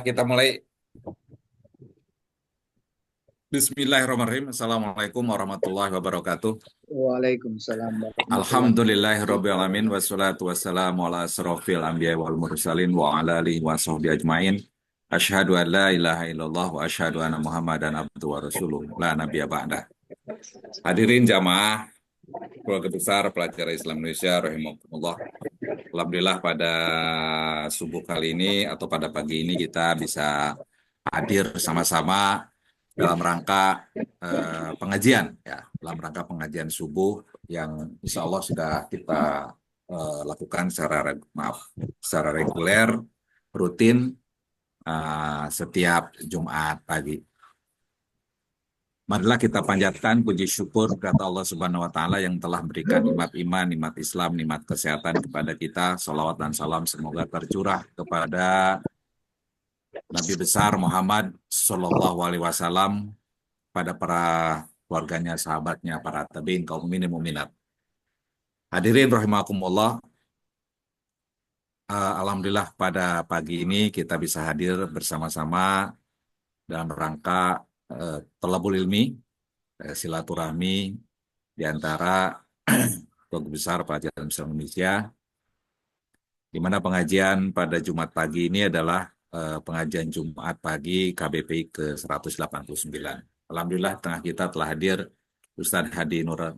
Kita mulai. Bismillahirrahmanirrahim. Assalamualaikum warahmatullahi wabarakatuh. Waalaikumsalam warahmatullahi wabarakatuh. Alhamdulillahirrabbilalamin. Wassalatu wassalamu ala asrofil anbiya wal mursalin wa ala alihi wa sahbihi ajmain. Asyhadu an la ilaha illallah wa asyhadu anna Muhammadan abduhu wa rasuluh. La nabiyya ba'dah. Hadirin jamaah keluarga besar pelajar Islam Indonesia rahimakumullah. Alhamdulillah pada subuh kali ini atau pada pagi ini kita bisa hadir sama-sama dalam rangka pengajian ya, dalam rangka pengajian subuh yang insya Allah sudah kita lakukan secara reguler, rutin setiap Jumat pagi. Marilah kita panjatkan puji syukur kepada Allah Subhanahu wa Ta'ala yang telah berikan nikmat iman, nikmat Islam, nikmat kesehatan kepada kita. Salawat dan salam semoga tercurah kepada Nabi besar Muhammad Sallallahu Alaihi Wasallam, pada para keluarganya, sahabatnya, para tabiin, kaum mukminin mukminat. Hadirin rahimakumullah, alhamdulillah pada pagi ini kita bisa hadir bersama-sama dalam rangka thalabul ilmi, silaturahmi di antara keluarga besar pelajar Islam Indonesia, di mana pengajian pada Jumat pagi ini adalah pengajian Jumat pagi KBPI ke-189. Alhamdulillah tengah kita telah hadir Ustadz Hadi Nur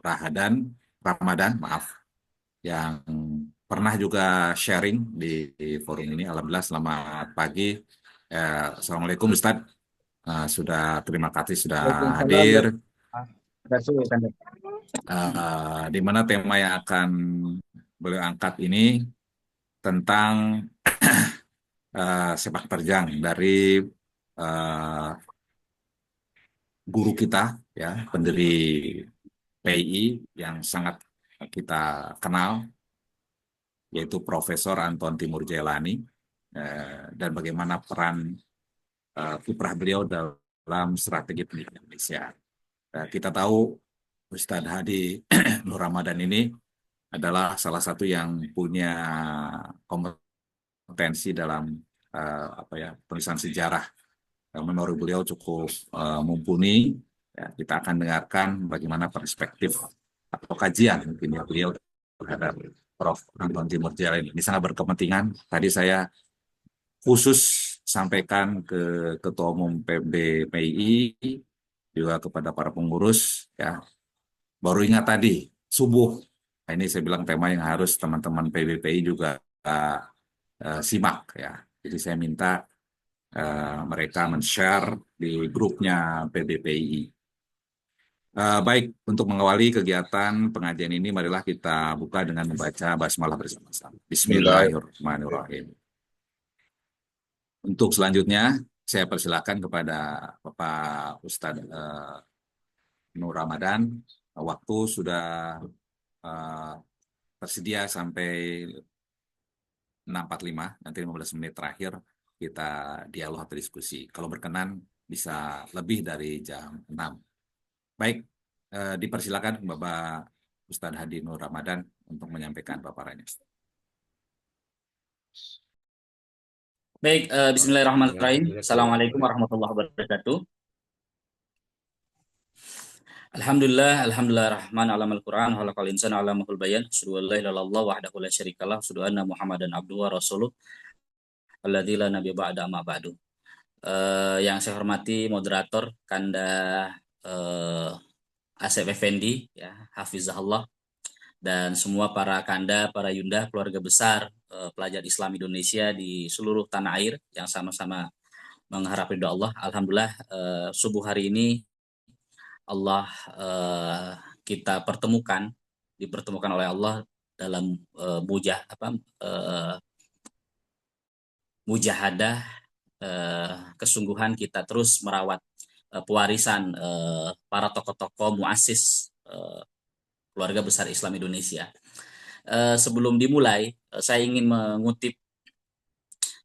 Rahadan, Ramadan, maaf, yang pernah juga sharing di forum ini. Alhamdulillah selamat pagi. Assalamualaikum Ustadz. Sudah terima kasih sudah Waalaikumsalam hadir. warahmatullahi wabarakatuh. Di mana tema yang akan beliau angkat ini tentang sepak terjang dari uh, guru kita, ya, pendiri PII yang sangat kita kenal, yaitu Profesor Anton Timur Jailani, dan bagaimana peran kiprah beliau dalam strategi pendidikan Indonesia. Kita tahu Ustadz Hadi Nur Ramadan ini adalah salah satu yang punya kompetensi dalam penulisan sejarah. Memori beliau cukup mumpuni. Ya, kita akan dengarkan bagaimana perspektif atau kajian mungkin ya beliau terhadap Prof. Anton Timur Jailani. Ini sangat berkepentingan. Tadi saya khusus sampaikan ke Ketua Umum PBPI, juga kepada para pengurus, ya. Baru ingat tadi, subuh. Nah, ini saya bilang tema yang harus teman-teman PBPI juga simak, ya. Jadi saya minta mereka men-share di grupnya PBPI. Baik, untuk mengawali kegiatan pengajian ini, marilah kita buka dengan membaca basmalah bersama-sama. Bismillahirrahmanirrahim. Untuk selanjutnya, saya persilakan kepada Bapak Ustadz Nur Ramadan. Waktu sudah uh, tersedia sampai 6.45, nanti 15 menit terakhir kita dialog atau diskusi. Kalau berkenan bisa lebih dari jam 6. Baik, dipersilakan Bapak Ustadz Hadi Nur Ramadan untuk menyampaikan paparannya. Baik, bismillahirrahmanirrahim. Assalamualaikum warahmatullahi wabarakatuh. Alhamdulillah, alhamdulillah rahman alamal Quran, halaqal insan alamahul bayan, asyhadu an la ilaha illallah wahdahu la syarikalah, asyhadu anna Muhammadan abduhu wa rasuluh, alladzi la nabiyya ba'da amma ba'du. Yang saya hormati moderator Kanda Asep Effendi, ya, hafizahullah, dan semua para Kanda, para Yunda, keluarga besar pelajar Islam Indonesia di seluruh tanah air yang sama-sama mengharap ridha Allah. Alhamdulillah subuh hari ini Allah kita dipertemukan oleh Allah dalam mujahadah, kesungguhan kita terus merawat pewarisan para tokoh-tokoh muassis keluarga besar Islam Indonesia. Sebelum dimulai, saya ingin mengutip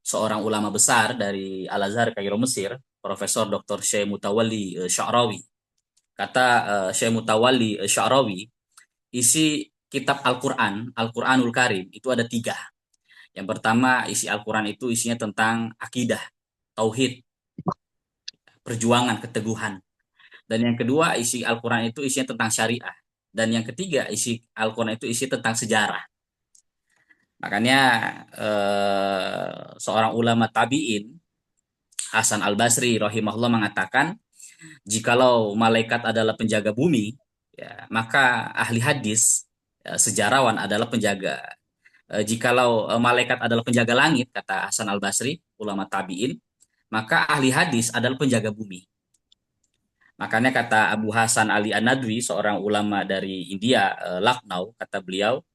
seorang ulama besar dari Al-Azhar Kairo Mesir, Profesor Dr. Syekh Mutawalli Sya'rawi. Kata Syekh Mutawalli Sya'rawi, isi kitab Al-Quran, Al-Quranul Karim itu ada 3. Yang pertama, isi Al-Quran itu isinya tentang akidah, tauhid, perjuangan, keteguhan. Dan yang kedua, isi Al-Quran itu isinya tentang syariah. Dan yang ketiga, isi Al-Quran itu isi tentang sejarah. Makanya seorang ulama tabi'in, Hasan Al-Basri rahimahullah mengatakan, jikalau malaikat adalah penjaga bumi, ya, maka ahli hadis, ya, sejarawan adalah penjaga. Jikalau malaikat adalah penjaga langit, kata Hasan Al-Basri, ulama tabi'in, maka ahli hadis adalah penjaga bumi. Makanya kata Abu Hasan Ali An-Nadwi, seorang ulama dari India, Lucknow, kata beliau,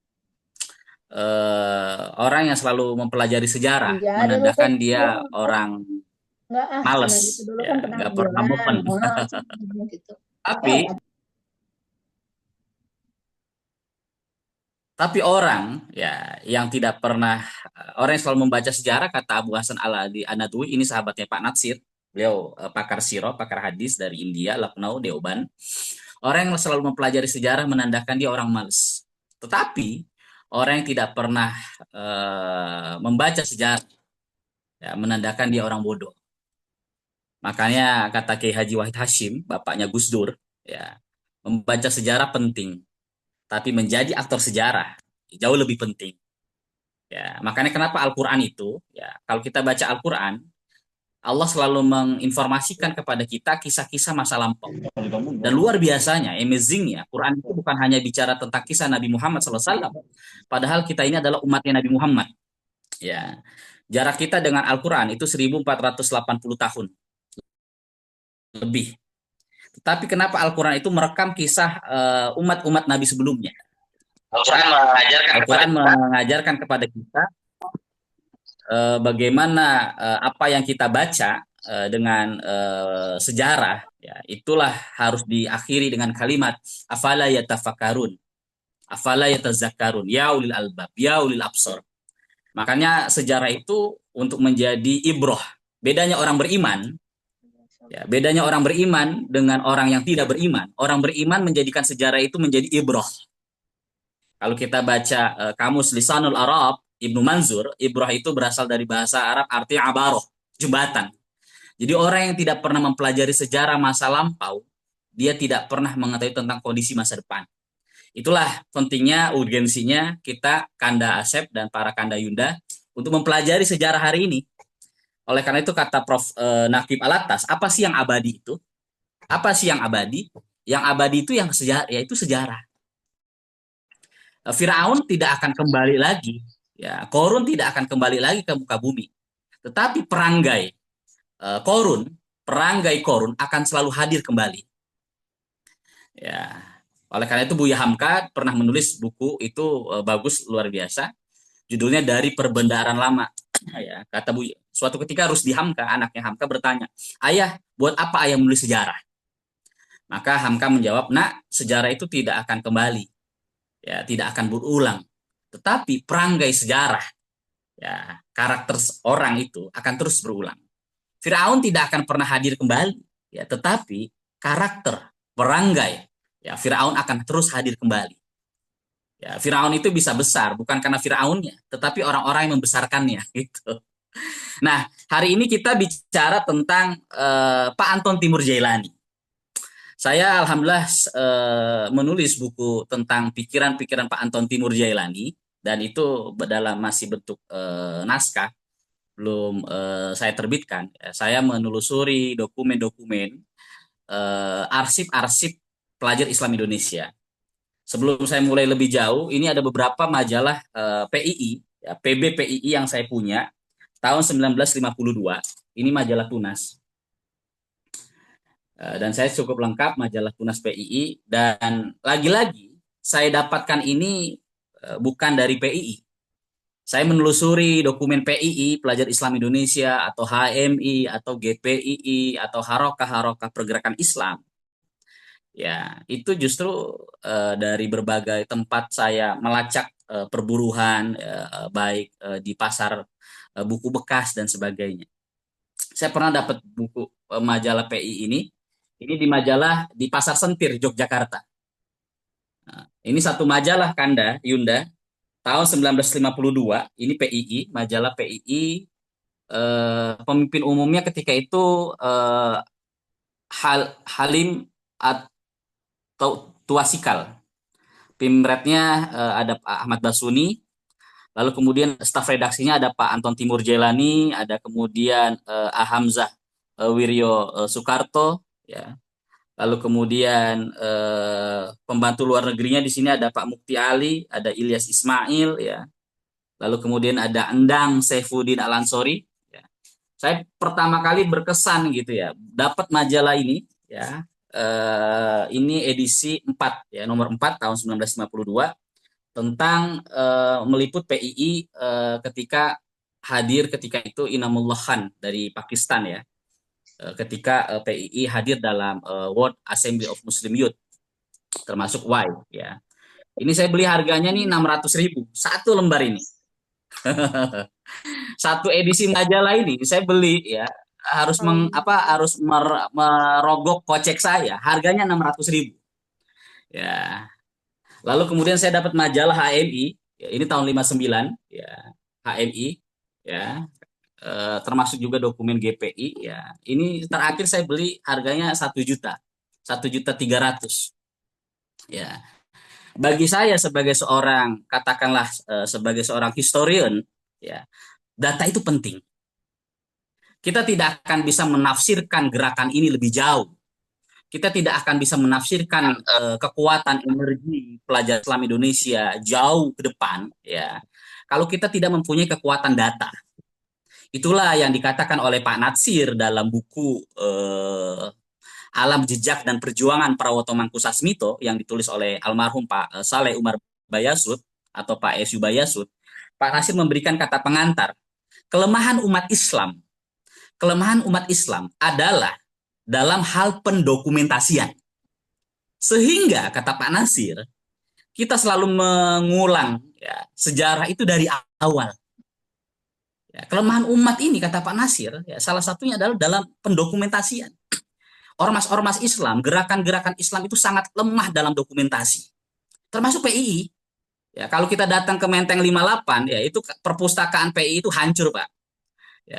orang yang selalu mempelajari sejarah Iya, dulu kan menandakan dulu dia kan orang nggak cuma gitu males, dulu kan ya pernah nggak pernah jualan moven. gitu. Ya Tapi Tapi orang ya yang tidak pernah orang yang selalu membaca sejarah, kata Abu Hasan Al-Adi An-Nadwi, ini sahabatnya Pak Natsir, beliau pakar sirah, pakar hadis dari India, Lucknow, Deoban. Orang yang selalu mempelajari sejarah menandakan dia orang males. Tetapi orang yang tidak pernah membaca sejarah, ya, menandakan dia orang bodoh. Makanya kata Kiai Haji Wahid Hashim, bapaknya Gus Dur, ya, membaca sejarah penting, tapi menjadi aktor sejarah jauh lebih penting. Ya, makanya kenapa Al-Quran itu, ya, kalau kita baca Al-Quran, Allah selalu menginformasikan kepada kita kisah-kisah masa lampau. Dan luar biasanya, amazingnya, Quran itu bukan hanya bicara tentang kisah Nabi Muhammad SAW, padahal kita ini adalah umatnya Nabi Muhammad. Ya, jarak kita dengan Al-Quran itu 1480 tahun lebih. Tapi kenapa Al-Quran itu merekam kisah umat-umat Nabi sebelumnya? Al-Quran mengajarkan kepada kita bagaimana apa yang kita baca dengan sejarah, ya, itulah harus diakhiri dengan kalimat afala yatafakkarun, afala yatazakkarun, ya ulil albab, ya ulil absor. Makanya sejarah itu untuk menjadi ibroh. Bedanya orang beriman, ya, bedanya orang beriman dengan orang yang tidak beriman. Orang beriman menjadikan sejarah itu menjadi ibroh. Kalau kita baca kamus Lisanul Arab Ibnu Manzur, ibroh itu berasal dari bahasa Arab, artinya abaroh, jembatan. Jadi orang yang tidak pernah mempelajari sejarah masa lampau, dia tidak pernah mengetahui tentang kondisi masa depan. Itulah pentingnya, urgensinya kita Kanda Asep dan para Kanda Yunda untuk mempelajari sejarah hari ini. Oleh karena itu kata Prof. Nakib Alatas, apa sih yang abadi itu? Apa sih yang abadi? Yang abadi itu yang sejarah, yaitu sejarah. Firaun tidak akan kembali lagi, ya, Korun tidak akan kembali lagi ke muka bumi. Tetapi Korun, perangai Korun akan selalu hadir kembali. Ya, oleh karena itu Buya Hamka pernah menulis buku itu bagus, luar biasa. Judulnya Dari Perbendaharaan Lama. Ya, kata Buya, suatu ketika Rusdi Hamka, anaknya Hamka bertanya, ayah, buat apa ayah menulis sejarah? Maka Hamka menjawab, nak, sejarah itu tidak akan kembali, ya, tidak akan berulang. Tetapi perangai sejarah, ya, karakter orang itu akan terus berulang. Firaun tidak akan pernah hadir kembali, ya, tetapi karakter, perangai, ya, Firaun akan terus hadir kembali. Ya, Firaun itu bisa besar bukan karena Firaunnya, tetapi orang-orang yang membesarkannya gitu. Nah, hari ini kita bicara tentang Pak Anton Timur Jailani. Saya alhamdulillah menulis buku tentang pikiran-pikiran Pak Anton Timur Jailani, dan itu dalam masih bentuk naskah, belum saya terbitkan. Saya menelusuri dokumen-dokumen arsip-arsip pelajar Islam Indonesia. Sebelum saya mulai lebih jauh, ini ada beberapa majalah PII, ya, PB PII yang saya punya tahun 1952. Ini majalah Tunas. Dan saya cukup lengkap majalah Tunas PII, dan lagi-lagi saya dapatkan ini bukan dari PII. Saya menelusuri dokumen PII, Pelajar Islam Indonesia, atau HMI, atau GPII, atau Harokah-Harokah Pergerakan Islam. Ya, itu justru dari berbagai tempat saya melacak perburuhan, baik di pasar buku bekas dan sebagainya. Saya pernah dapat buku majalah PI ini di majalah di Pasar Sentir, Yogyakarta. Nah, ini satu majalah Kanda, Yunda. tahun 1952 ini PII, majalah PII, pemimpin umumnya ketika itu Halim atau Tuasikal. Pimretnya ada Pak Ahmad Basuni, lalu kemudian staf redaksinya ada Pak Anton Timur Jelani, ada kemudian Hamzah Wiryo Soekarto, ya. Lalu kemudian pembantu luar negerinya di sini ada Pak Mukti Ali, ada Ilyas Ismail, ya. Lalu kemudian ada Endang Saifuddin Al-Ansori. Ya. Saya pertama kali berkesan gitu ya, dapat majalah ini, ya. Ini edisi 4 ya, nomor 4 tahun 1952 tentang meliput PII ketika itu Inamullah Khan dari Pakistan ya. Ketika PII hadir dalam World Assembly of Muslim Youth termasuk Y ya. Ini saya beli harganya nih 600.000 satu lembar ini. Satu edisi majalah ini saya beli ya, harus merogok kocek saya, harganya 600.000 ya. Lalu kemudian saya dapat majalah HMI, ya, ini tahun 59 ya, HMI ya, termasuk juga dokumen GPI ya. Ini terakhir saya beli harganya 1 juta, 1.300.000 ya. Bagi saya sebagai seorang, katakanlah sebagai seorang historian ya, data itu penting. Kita tidak akan bisa menafsirkan gerakan ini lebih jauh. Kita tidak akan bisa menafsirkan kekuatan energi pelajar Islam Indonesia jauh ke depan ya, kalau kita tidak mempunyai kekuatan data. Itulah yang dikatakan oleh Pak Natsir dalam buku Alam Jejak dan Perjuangan Prawoto Mangkusasmito yang ditulis oleh almarhum Pak Saleh Umar Bayasud atau Pak S.U. Bayasud. Pak Natsir memberikan kata pengantar, kelemahan umat Islam adalah dalam hal pendokumentasian. Sehingga kata Pak Natsir, kita selalu mengulang ya, sejarah itu dari awal. Ya, kelemahan umat ini kata Pak Natsir, ya, salah satunya adalah dalam pendokumentasian. Ormas-ormas Islam, gerakan-gerakan Islam itu sangat lemah dalam dokumentasi. Termasuk PII. Ya, kalau kita datang ke Menteng 58, ya itu perpustakaan PII itu hancur, Pak. Ya,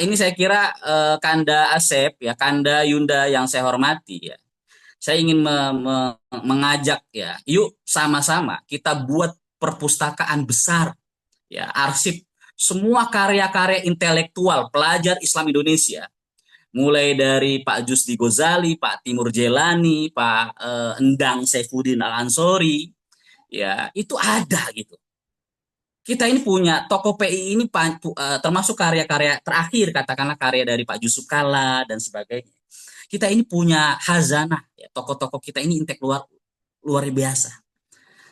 ini saya kira Kanda Asep ya, Kanda Yunda yang saya hormati ya. Saya ingin mengajak ya, yuk sama-sama kita buat perpustakaan besar ya, arsip semua karya-karya intelektual pelajar Islam Indonesia. Mulai dari Pak Jusdi Gozali, Pak Timur Jelani, Pak Endang Saifuddin Al-Ansori, ya itu ada gitu. Kita ini punya toko PI ini termasuk karya-karya terakhir, katakanlah karya dari Pak Yusuf Kalla dan sebagainya. Kita ini punya khazanah, ya, toko-toko kita ini intelektual luar biasa.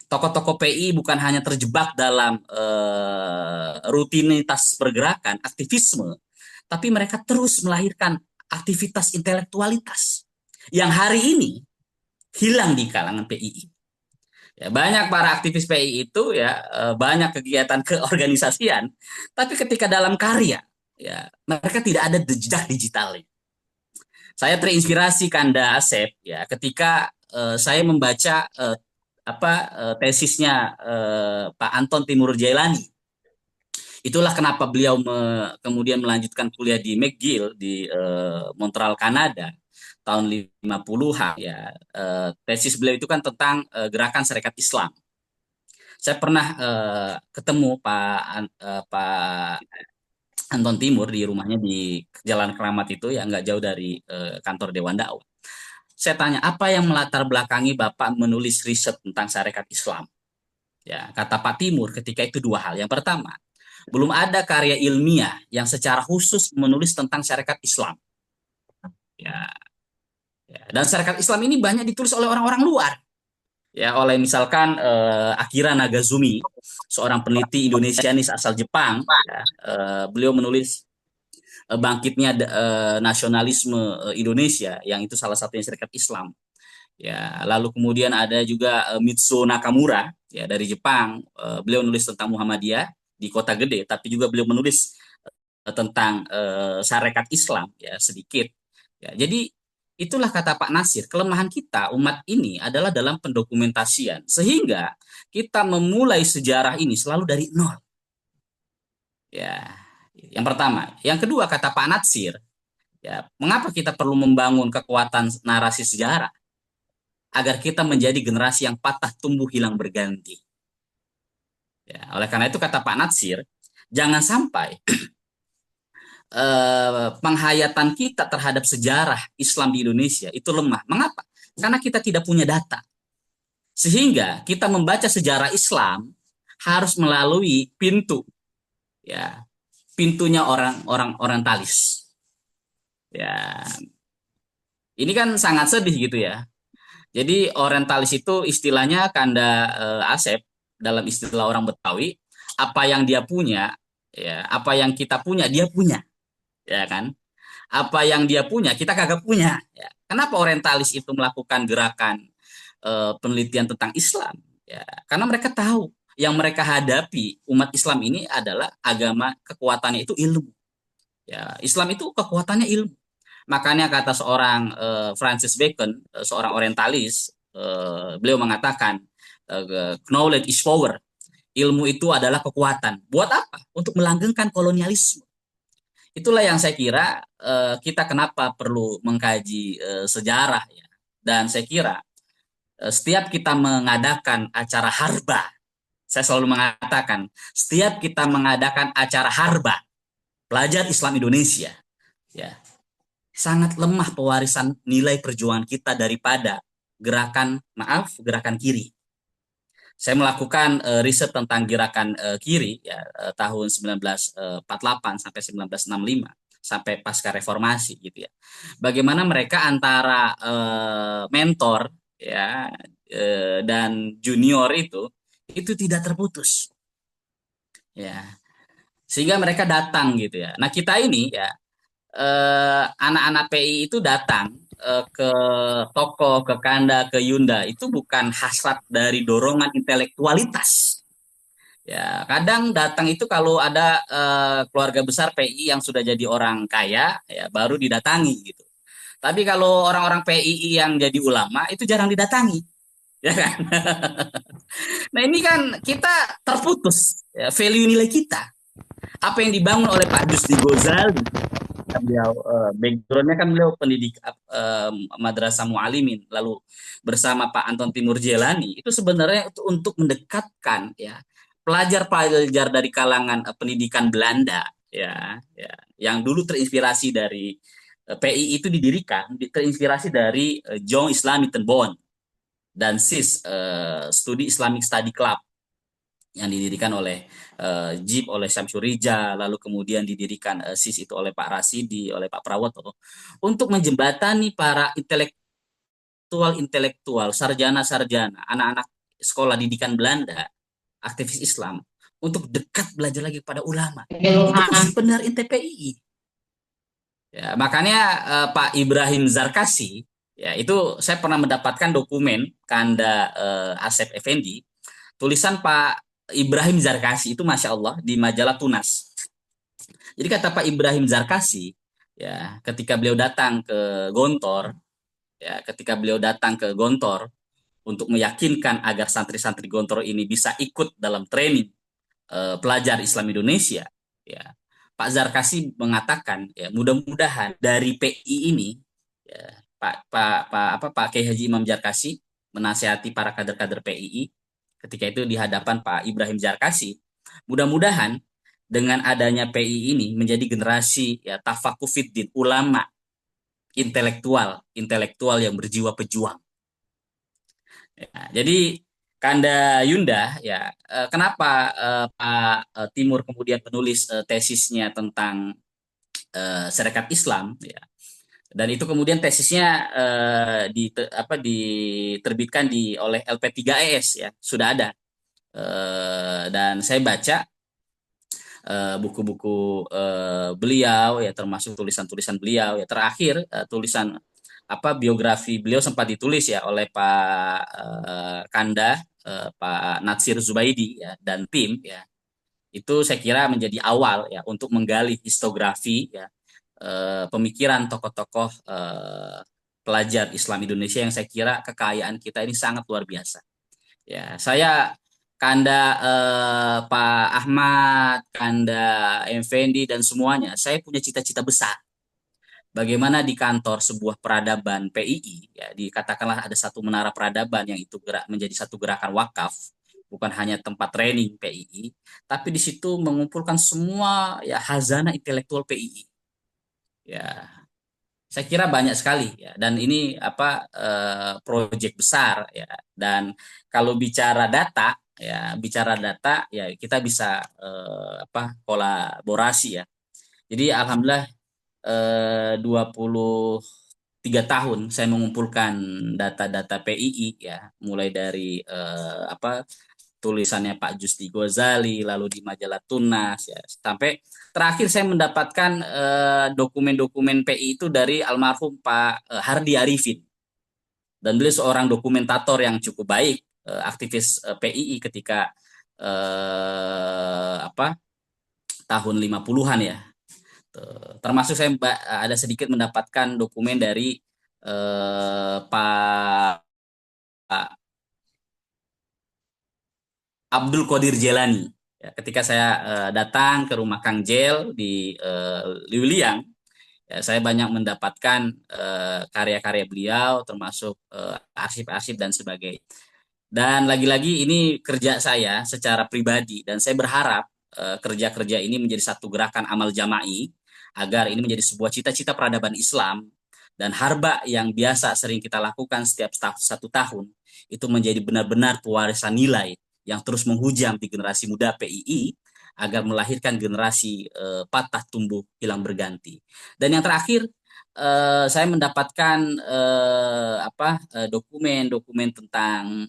Toko-toko PI bukan hanya terjebak dalam rutinitas pergerakan, aktivisme, tapi mereka terus melahirkan aktivitas intelektualitas yang hari ini hilang di kalangan PII. Ya, banyak para aktivis PI itu ya banyak kegiatan keorganisasian, tapi ketika dalam karya ya mereka tidak ada jejak digitalnya. Saya terinspirasi Kanda Asep ya ketika saya membaca tesisnya Pak Anton Timur Jailani. Itulah kenapa beliau kemudian melanjutkan kuliah di McGill di Montreal, Kanada tahun 50-an ya. Tesis beliau itu kan tentang gerakan Sarekat Islam. Saya pernah ketemu Pak Anton Timur di rumahnya di Jalan Keramat itu ya, nggak jauh dari kantor Dewan Dakwah. Saya tanya, apa yang melatar belakangi Bapak menulis riset tentang Sarekat Islam? Ya, kata Pak Timur ketika itu dua hal. Yang pertama, belum ada karya ilmiah yang secara khusus menulis tentang Sarekat Islam. Ya, dan Sarekat Islam ini banyak ditulis oleh orang-orang luar. Ya, oleh misalkan Akira Nagazumi, seorang peneliti Indonesianis asal Jepang. Ya, beliau menulis bangkitnya nasionalisme Indonesia, yang itu salah satunya Sarekat Islam. Ya, lalu kemudian ada juga Mitsuo Nakamura ya dari Jepang. Beliau menulis tentang Muhammadiyah di Kota Gede, tapi juga beliau menulis tentang Sarekat Islam ya sedikit. Ya, jadi itulah kata Pak Nasir, kelemahan kita umat ini adalah dalam pendokumentasian, sehingga kita memulai sejarah ini selalu dari nol. Ya, yang pertama. Yang kedua kata Pak Nasir, ya, mengapa kita perlu membangun kekuatan narasi sejarah agar kita menjadi generasi yang patah tumbuh hilang berganti. Ya, oleh karena itu kata Pak Nasir, jangan sampai penghayatan kita terhadap sejarah Islam di Indonesia itu lemah. Mengapa? Karena kita tidak punya data. Sehingga kita membaca sejarah Islam harus melalui pintu, ya, pintunya orang-orang orientalis. Ya, ini kan sangat sedih gitu ya. Jadi orientalis itu istilahnya Kanda Asep, dalam istilah orang Betawi, apa yang dia punya, ya, apa yang kita punya dia punya, ya kan? Apa yang dia punya kita kagak punya. Ya. Kenapa orientalis itu melakukan gerakan penelitian tentang Islam? Ya, karena mereka tahu yang mereka hadapi umat Islam ini adalah agama kekuatannya itu ilmu. Ya, Islam itu kekuatannya ilmu. Makanya kata seorang Francis Bacon, seorang orientalis, beliau mengatakan knowledge is power. Ilmu itu adalah kekuatan. Buat apa? Untuk melanggengkan kolonialisme. Itulah yang saya kira kita kenapa perlu mengkaji sejarah ya. Dan saya kira setiap kita mengadakan acara harba, saya selalu mengatakan, setiap kita mengadakan acara harba, pelajar Islam Indonesia, ya, sangat lemah pewarisan nilai perjuangan kita daripada gerakan kiri. Saya melakukan riset tentang gerakan kiri ya, tahun 1948 sampai 1965 sampai pasca reformasi gitu ya. Bagaimana mereka antara mentor ya dan junior itu tidak terputus. Ya. Sehingga mereka datang gitu ya. Nah, kita ini ya anak-anak PI itu datang ke toko, ke Kanda, ke Yunda itu bukan hasrat dari dorongan intelektualitas. Ya, kadang datang itu kalau ada keluarga besar PI yang sudah jadi orang kaya, ya baru didatangi gitu. Tapi kalau orang-orang PI yang jadi ulama itu jarang didatangi, ya kan? Nah ini kan kita terputus ya, value nilai kita. Apa yang dibangun oleh Pak Jusdi Gozali, beliau backgroundnya kan beliau pendidik madrasah mualimin, lalu bersama Pak Anton Timur Jelani itu sebenarnya itu untuk mendekatkan ya pelajar-pelajar dari kalangan pendidikan Belanda ya yang dulu terinspirasi dari PI itu didirikan terinspirasi dari Jong Islamic Ten Bond dan SIS Studi Islamic Study Club yang didirikan oleh JIP oleh Syamsur Rija, lalu kemudian didirikan SIS itu oleh Pak Rasidi, oleh Pak Prawoto, untuk menjembatani para intelektual, sarjana-sarjana, anak-anak sekolah didikan Belanda, aktivis Islam, untuk dekat belajar lagi pada ulama. Itu masih benar TPI. Ya, makanya Pak Ibrahim Zarkasi, ya itu saya pernah mendapatkan dokumen Kanda Asep Effendi, tulisan Pak Ibrahim Zarkasi itu Masya Allah di majalah Tunas. Jadi kata Pak Ibrahim Zarkasi, ya ketika beliau datang ke Gontor, ya ketika beliau datang ke Gontor untuk meyakinkan agar santri-santri Gontor ini bisa ikut dalam training pelajar Islam Indonesia, ya Pak Zarkasi mengatakan, ya mudah-mudahan dari PI ini, ya, Pak Kiai Haji Imam Zarkasi menasihati para kader-kader PII ketika itu di hadapan Pak Ibrahim Zarkasi, mudah-mudahan dengan adanya PI ini menjadi generasi ya tafakufiddin, ulama intelektual yang berjiwa pejuang. Ya, jadi Kanda Yunda ya kenapa Pak Timur kemudian menulis tesisnya tentang Syarikat Islam ya. Dan itu kemudian tesisnya diterbitkan oleh LP3ES ya, sudah ada. Dan saya baca buku-buku beliau ya, termasuk tulisan-tulisan beliau ya. Terakhir tulisan biografi beliau sempat ditulis ya oleh Pak Kanda, Pak Natsir Zubaidi ya dan tim ya. Itu saya kira menjadi awal ya untuk menggali histografi ya pemikiran tokoh-tokoh pelajar Islam Indonesia yang saya kira kekayaan kita ini sangat luar biasa. Ya, saya Kanda Pak Ahmad, Kanda Effendi dan semuanya, saya punya cita-cita besar. Bagaimana di kantor sebuah peradaban PII, ya, dikatakanlah ada satu menara peradaban yang itu menjadi satu gerakan wakaf, bukan hanya tempat training PII, tapi di situ mengumpulkan semua ya hazanah intelektual PII. Ya, saya kira banyak sekali ya, dan ini apa proyek besar ya. Dan kalau bicara data ya kita bisa apa kolaborasi ya. Jadi alhamdulillah 23 tahun saya mengumpulkan data-data PII ya, mulai dari apa tulisannya Pak Justi Ghazali, lalu di majalah Tunas ya, sampai terakhir saya mendapatkan dokumen-dokumen PI itu dari almarhum Pak Hardi Arifin, dan beliau seorang dokumentator yang cukup baik, aktivis PII ketika apa tahun 50-an ya. Termasuk saya ada sedikit mendapatkan dokumen dari Pak Abdul Qadir Jelani. Ya, ketika saya datang ke rumah Kang Jel di Liuliang, ya, saya banyak mendapatkan karya-karya beliau, termasuk arsip-arsip dan sebagainya. Dan lagi-lagi ini kerja saya secara pribadi, dan saya berharap kerja-kerja ini menjadi satu gerakan amal jama'i, agar ini menjadi sebuah cita-cita peradaban Islam, dan harba yang biasa sering kita lakukan setiap 1 tahun, itu menjadi benar-benar pewarisan nilai yang terus menghujam di generasi muda PII, agar melahirkan generasi patah tumbuh hilang berganti. Dan yang terakhir, saya mendapatkan dokumen-dokumen tentang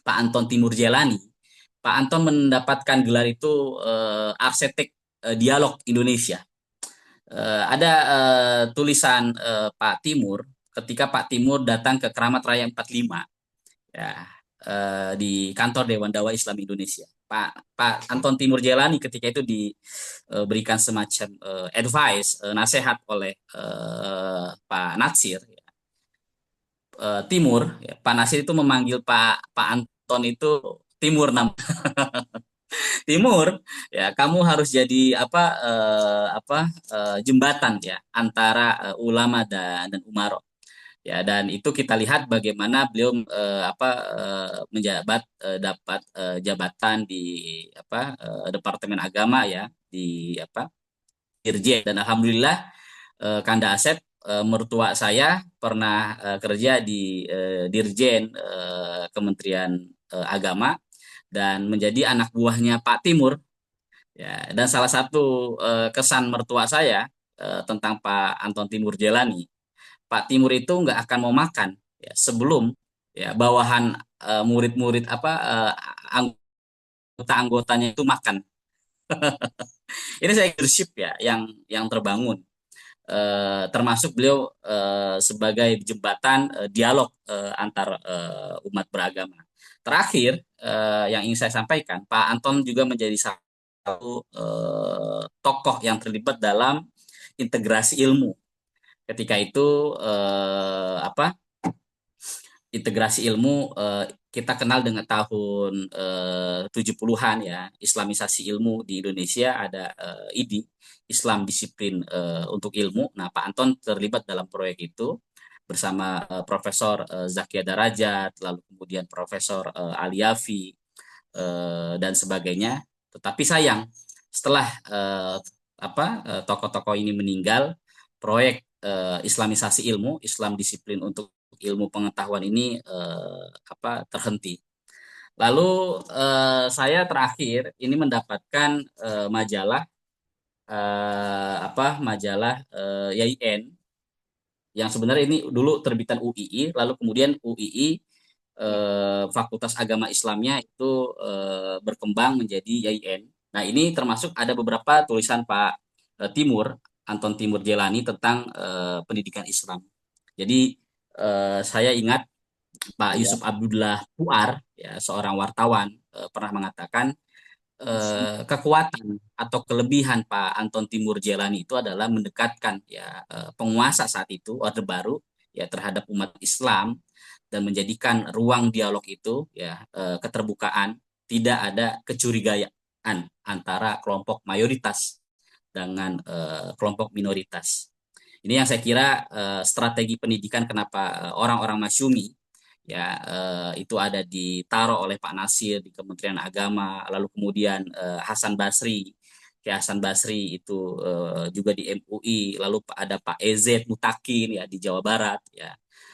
Pak Anton Timur Jelani. Pak Anton mendapatkan gelar itu arsitek dialog Indonesia. Ada tulisan Pak Timur ketika Pak Timur datang ke Keramat Raya 45 ya, di kantor Dewan Dakwah Islam Indonesia. Pak Anton Timur Jelani ketika itu diberikan semacam advice, nasihat oleh Pak Natsir. Timur, ya, Pak Nasir itu memanggil Pak Anton itu Timur nama. Timur, ya kamu harus jadi jembatan ya antara ulama dan umaro. Ya, dan itu kita lihat bagaimana beliau menjabat dapat jabatan di Departemen Agama ya, di Dirjen. Dan alhamdulillah Kanda Asep, mertua saya pernah kerja di Dirjen Kementerian Agama, dan menjadi anak buahnya Pak Timur ya. Dan salah satu kesan mertua saya tentang Pak Anton Timur Jelani, Pak Timur itu nggak akan mau makan ya sebelum ya bawahan murid-murid anggota-anggotanya itu makan. Ini saya leadership ya yang terbangun. Termasuk beliau sebagai jembatan dialog antar umat beragama. Terakhir yang ingin saya sampaikan, Pak Anton juga menjadi satu tokoh yang terlibat dalam integrasi ilmu. Ketika itu integrasi ilmu kita kenal dengan tahun 70-an ya, Islamisasi ilmu di Indonesia, ada IDI, Islam Disiplin untuk Ilmu. Nah, Pak Anton terlibat dalam proyek itu bersama Profesor Zakia Darajat, lalu kemudian Profesor Ali Yafi dan sebagainya. Tetapi sayang, setelah tokoh-tokoh ini meninggal, proyek Islamisasi ilmu, Islam Disiplin untuk ilmu pengetahuan ini terhenti. Lalu saya terakhir ini mendapatkan majalah YIN, yang sebenarnya ini dulu terbitan UII, lalu kemudian UII Fakultas Agama Islamnya itu berkembang menjadi YIN. Nah, ini termasuk ada beberapa tulisan Pak Timur, Anton Timur Jelani tentang pendidikan Islam. Jadi saya ingat Pak Yusuf Abdullah Puar, ya, seorang wartawan, pernah mengatakan kekuatan atau kelebihan Pak Anton Timur Jelani itu adalah mendekatkan ya penguasa saat itu, Orde Baru, ya terhadap umat Islam dan menjadikan ruang dialog itu ya keterbukaan, tidak ada kecurigaan antara kelompok mayoritas dengan kelompok minoritas. Ini yang saya kira strategi pendidikan kenapa orang-orang Masyumi ya itu ada ditaruh oleh Pak Nasir di Kementerian Agama, lalu kemudian Hasan Basri, kayak Hasan Basri itu juga di MUI, lalu ada Pak EZ Mutakin ya di Jawa Barat ya.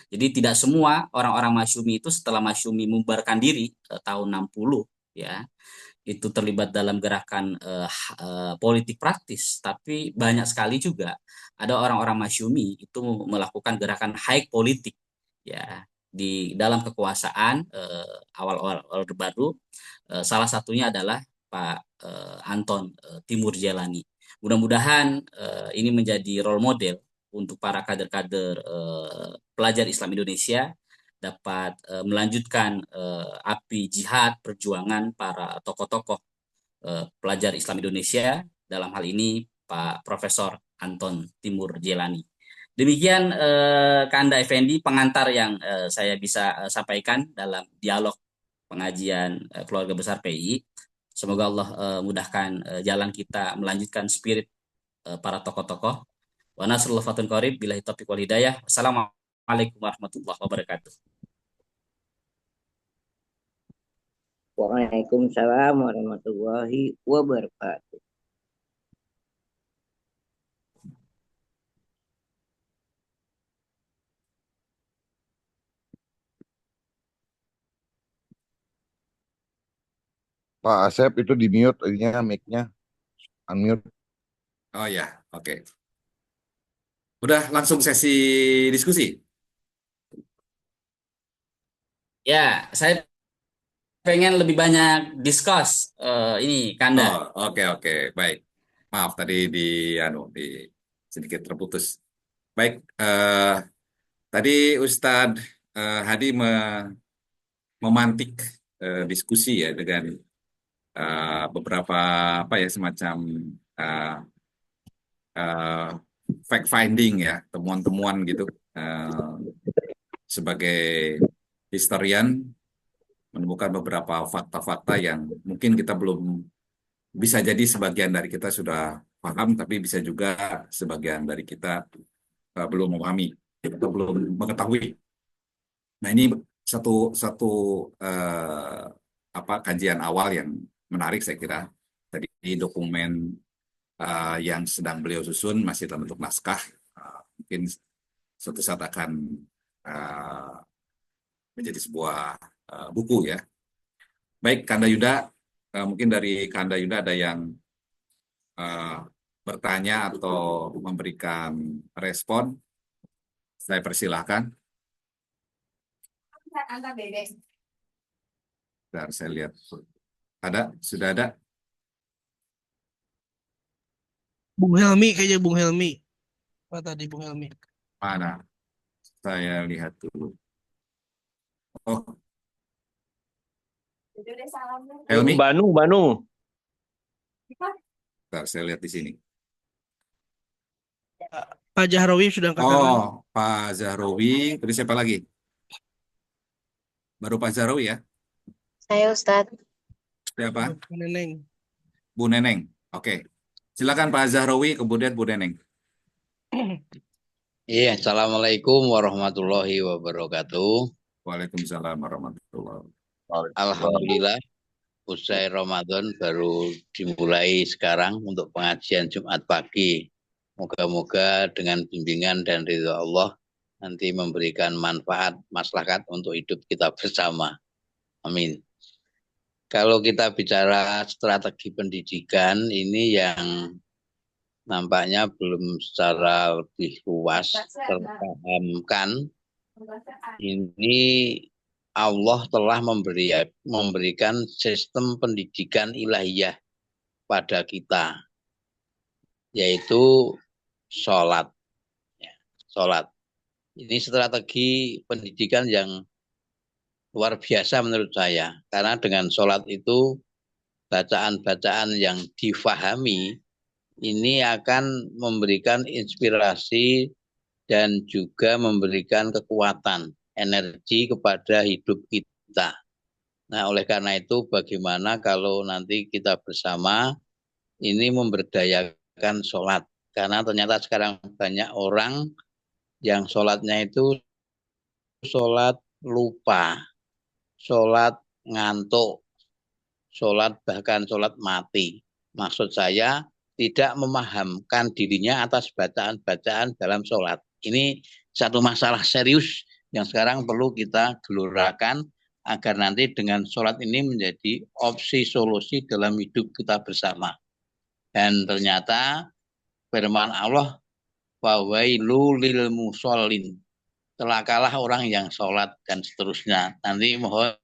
Jadi tidak semua orang-orang Masyumi itu setelah Masyumi membubarkan diri tahun 60 ya itu terlibat dalam gerakan politik praktis, tapi banyak sekali juga ada orang-orang Masyumi itu melakukan gerakan high politik ya di dalam kekuasaan awal-awal Orde Baru. Salah satunya adalah Pak Anton Timur Jelani. Mudah-mudahan ini menjadi role model untuk para kader-kader pelajar Islam Indonesia dapat melanjutkan api jihad perjuangan para tokoh-tokoh pelajar Islam Indonesia, dalam hal ini Pak Profesor Anton Timur Jelani. Demikian Kanda Effendi pengantar yang saya bisa sampaikan dalam dialog pengajian keluarga besar PI. Semoga Allah mudahkan jalan kita melanjutkan spirit para tokoh-tokoh. Wa nasrullah fatun qarib billahi taufiq wal hidayah. Assalamualaikum warahmatullahi wabarakatuh. Waalaikumsalam warahmatullahi wabarakatuh. Pak Asep itu di mute ininya mic-nya, unmute. Oh ya, oke. Udah langsung sesi diskusi. Ya, saya pengen lebih banyak discuss ini Kanda. Oh, oke, baik. Maaf tadi di sedikit terputus. Baik, tadi Ustadz Hadi memantik diskusi ya dengan beberapa apa ya semacam uh, uh, fact finding ya, temuan-temuan gitu. Sebagai historian menemukan beberapa fakta-fakta yang mungkin kita belum, bisa jadi sebagian dari kita sudah paham, tapi bisa juga sebagian dari kita belum memahami atau belum mengetahui. Nah, ini satu satu kajian awal yang menarik saya kira. Tadi dokumen yang sedang beliau susun masih dalam bentuk naskah, mungkin suatu saat akan menjadi sebuah buku ya. Baik, Kanda Yuda, mungkin dari Kanda Yuda ada yang bertanya atau memberikan respon. Saya persilahkan. Bentar, saya lihat. Sudah ada? Bung Helmi kayaknya Bung Helmi. Apa tadi Bung Helmi? Mana? Saya lihat dulu. Oh, Helmi? Banu. Bentar, saya lihat di sini. Pak Jahrawi sudah angkat tangan. Oh, Pak Zahrawi. Terus siapa lagi? Baru Pak Zahrawi ya? Saya Ustadz. Siapa? Bu Neneng. Bu Neneng. Oke. Silakan Pak Zahrawi, kemudian Bu Neneng. Iya, Assalamualaikum warahmatullahi wabarakatuh. Waalaikumsalam warahmatullahi wabarakatuh. Alhamdulillah, usai Ramadan baru dimulai sekarang untuk pengajian Jumat pagi. Moga-moga dengan bimbingan dan ridho Allah nanti memberikan manfaat maslahat untuk hidup kita bersama. Amin. Kalau kita bicara strategi pendidikan ini yang nampaknya belum secara lebih luas terpahamkan. Ini Allah telah memberikan sistem pendidikan ilahiyah pada kita, yaitu sholat. Sholat. Ini strategi pendidikan yang luar biasa menurut saya. Karena dengan sholat itu, bacaan-bacaan yang difahami, ini akan memberikan inspirasi dan juga memberikan kekuatan, energi kepada hidup kita. Nah, oleh karena itu bagaimana kalau nanti kita bersama ini memberdayakan sholat. Karena ternyata sekarang banyak orang yang sholatnya itu sholat lupa, sholat ngantuk, sholat bahkan sholat mati. Maksud saya tidak memahamkan dirinya atas bacaan-bacaan dalam sholat. Ini satu masalah serius yang sekarang perlu kita gelurakan agar nanti dengan sholat ini menjadi opsi solusi dalam hidup kita bersama. Dan ternyata firman Allah, wawailu lil musallin, celakalah orang yang sholat dan seterusnya. Nanti mohon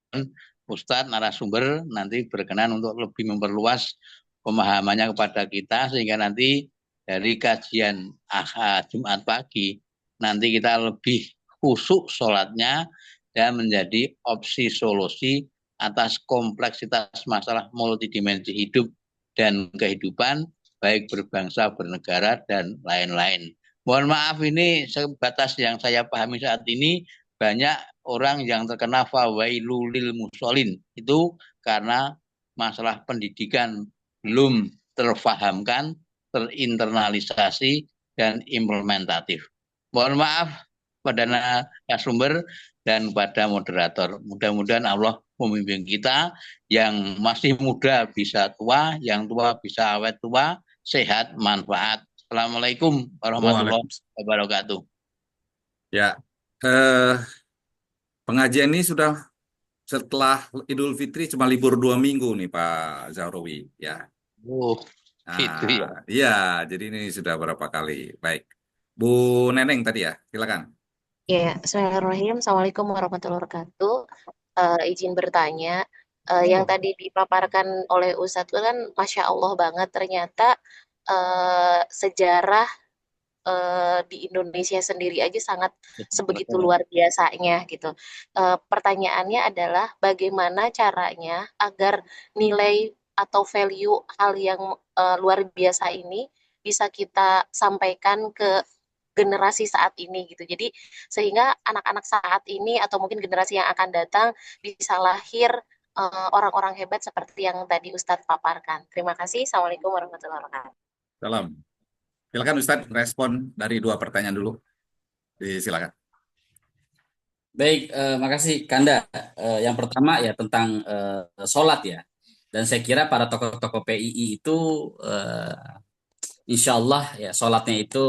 Ustadz narasumber nanti berkenan untuk lebih memperluas pemahamannya kepada kita sehingga nanti dari kajian Jumat pagi nanti kita lebih khusyuk sholatnya dan menjadi opsi solusi atas kompleksitas masalah multidimensi hidup dan kehidupan baik berbangsa, bernegara dan lain-lain. Mohon maaf ini sebatas yang saya pahami saat ini banyak orang yang terkena fawailu lil musallin itu karena masalah pendidikan belum terfahamkan, terinternalisasi dan implementatif. Mohon maaf pada narasumber dan pada moderator. Mudah-mudahan Allah memimpin kita yang masih muda bisa tua, yang tua bisa awet tua, sehat, manfaat. Assalamualaikum warahmatullahi wabarakatuh. Ya, pengajian ini sudah setelah Idul Fitri cuma libur 2 minggu nih Pak Zahrawi. Ya, Oh, gitu ya. iya, jadi ini sudah berapa kali. Baik, Bu Neneng tadi ya, silakan. Ya, Bismillahirrahmanirrahim. Assalamualaikum warahmatullahi wabarakatuh. Izin bertanya, yang tadi dipaparkan oleh Ustadz itu kan Masya Allah banget ternyata sejarah di Indonesia sendiri aja sangat sebegitu luar biasanya gitu. Pertanyaannya adalah bagaimana caranya agar nilai atau value hal yang luar biasa ini bisa kita sampaikan ke generasi saat ini gitu. Jadi sehingga anak-anak saat ini atau mungkin generasi yang akan datang bisa lahir orang-orang hebat seperti yang tadi Ustadz paparkan. Terima kasih. Assalamualaikum warahmatullahi wabarakatuh. Salam. Silakan Ustadz respon dari 2 pertanyaan dulu. Silakan. Baik, makasih Kanda. Yang pertama ya tentang sholat ya. Dan saya kira para tokoh-tokoh PII itu insya Allah ya sholatnya itu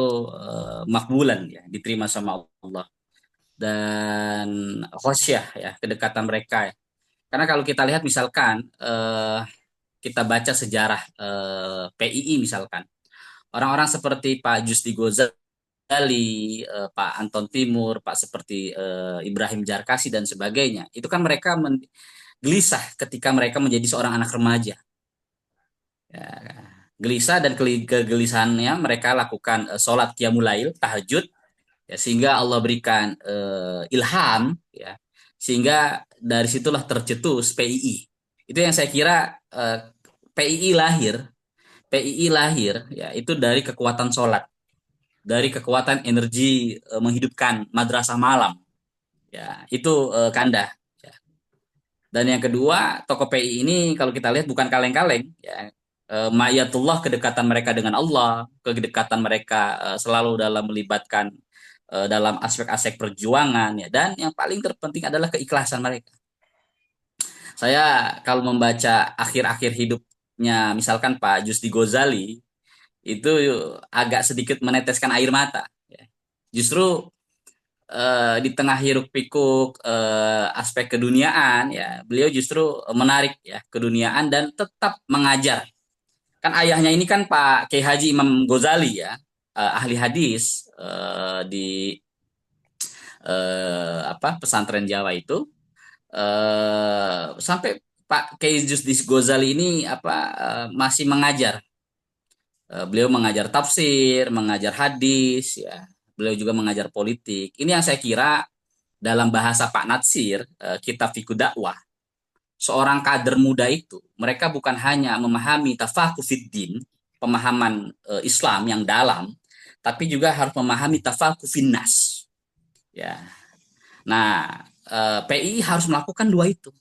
makbulan ya, diterima sama Allah. Dan khosyah ya, kedekatan mereka ya. Karena kalau kita lihat misalkan kita baca sejarah PII misalkan. Orang-orang seperti Pak Jusdi Gozali, Pak Anton Timur, Pak seperti Ibrahim Jarkasi dan sebagainya. Itu kan mereka gelisah ketika mereka menjadi seorang anak remaja. Ya, gelisah dan kegelisahannya mereka lakukan sholat qiyamul lail, tahajud, ya, sehingga Allah berikan ilham, ya, sehingga dari situlah tercetus PII. Itu yang saya kira PII lahir, ya itu dari kekuatan sholat, dari kekuatan energi menghidupkan madrasah malam, ya itu Kanda. Ya. Dan yang kedua, tokoh PII ini kalau kita lihat bukan kaleng-kaleng, ya. Ma'iyatullah, kedekatan mereka dengan Allah, kedekatan mereka selalu dalam melibatkan dalam aspek-aspek perjuangan ya, dan yang paling terpenting adalah keikhlasan mereka. Saya kalau membaca akhir-akhir hidupnya misalkan Pak Jusdi Gozali itu agak sedikit meneteskan air mata ya. Justru di tengah hiruk pikuk aspek keduniaan ya, beliau justru menarik ya keduniaan dan tetap mengajar. Kan ayahnya ini kan Pak Kiai Haji Imam Ghazali ya, ahli hadis di pesantren Jawa itu, sampai Pak Kiai Jusdi Ghazali ini masih mengajar. Beliau mengajar tafsir, mengajar hadis ya. Beliau juga mengajar politik. Ini yang saya kira dalam bahasa Pak Natsir, kitab Fiqh Dakwah, seorang kader muda itu, mereka bukan hanya memahami tafakuh fiddin, pemahaman Islam yang dalam, tapi juga harus memahami tafaqquh finnas. Ya. Nah, PII harus melakukan dua itu.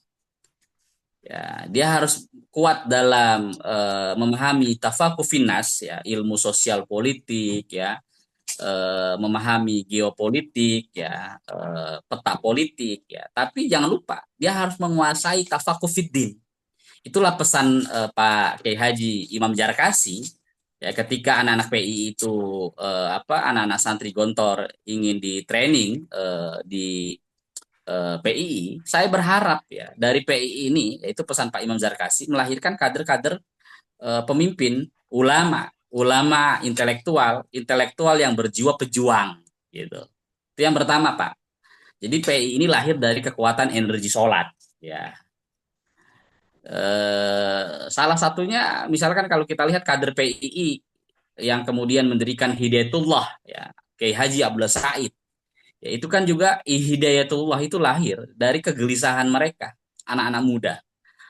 Ya, dia harus kuat dalam memahami tafaqquh finnas, ya, ilmu sosial politik, ya, memahami geopolitik, ya, peta politik, ya. Tapi jangan lupa dia harus menguasai tafaqquh fiddin. Itulah pesan Pak Kiai Haji Imam Jarkasi, ya, ketika anak-anak PI itu anak-anak santri Gontor ingin di training di PII, saya berharap ya dari PII ini, yaitu pesan Pak Imam Zarkasi, melahirkan kader-kader pemimpin, ulama intelektual yang berjiwa pejuang, gitu. Itu yang pertama, Pak. Jadi PII ini lahir dari kekuatan energi sholat, ya. Salah satunya, misalkan kalau kita lihat kader PII yang kemudian mendirikan Hidayatullah, ya, Kiai Haji Abdullah Said. Ya, itu kan juga Hidayatullah itu lahir dari kegelisahan mereka, anak-anak muda.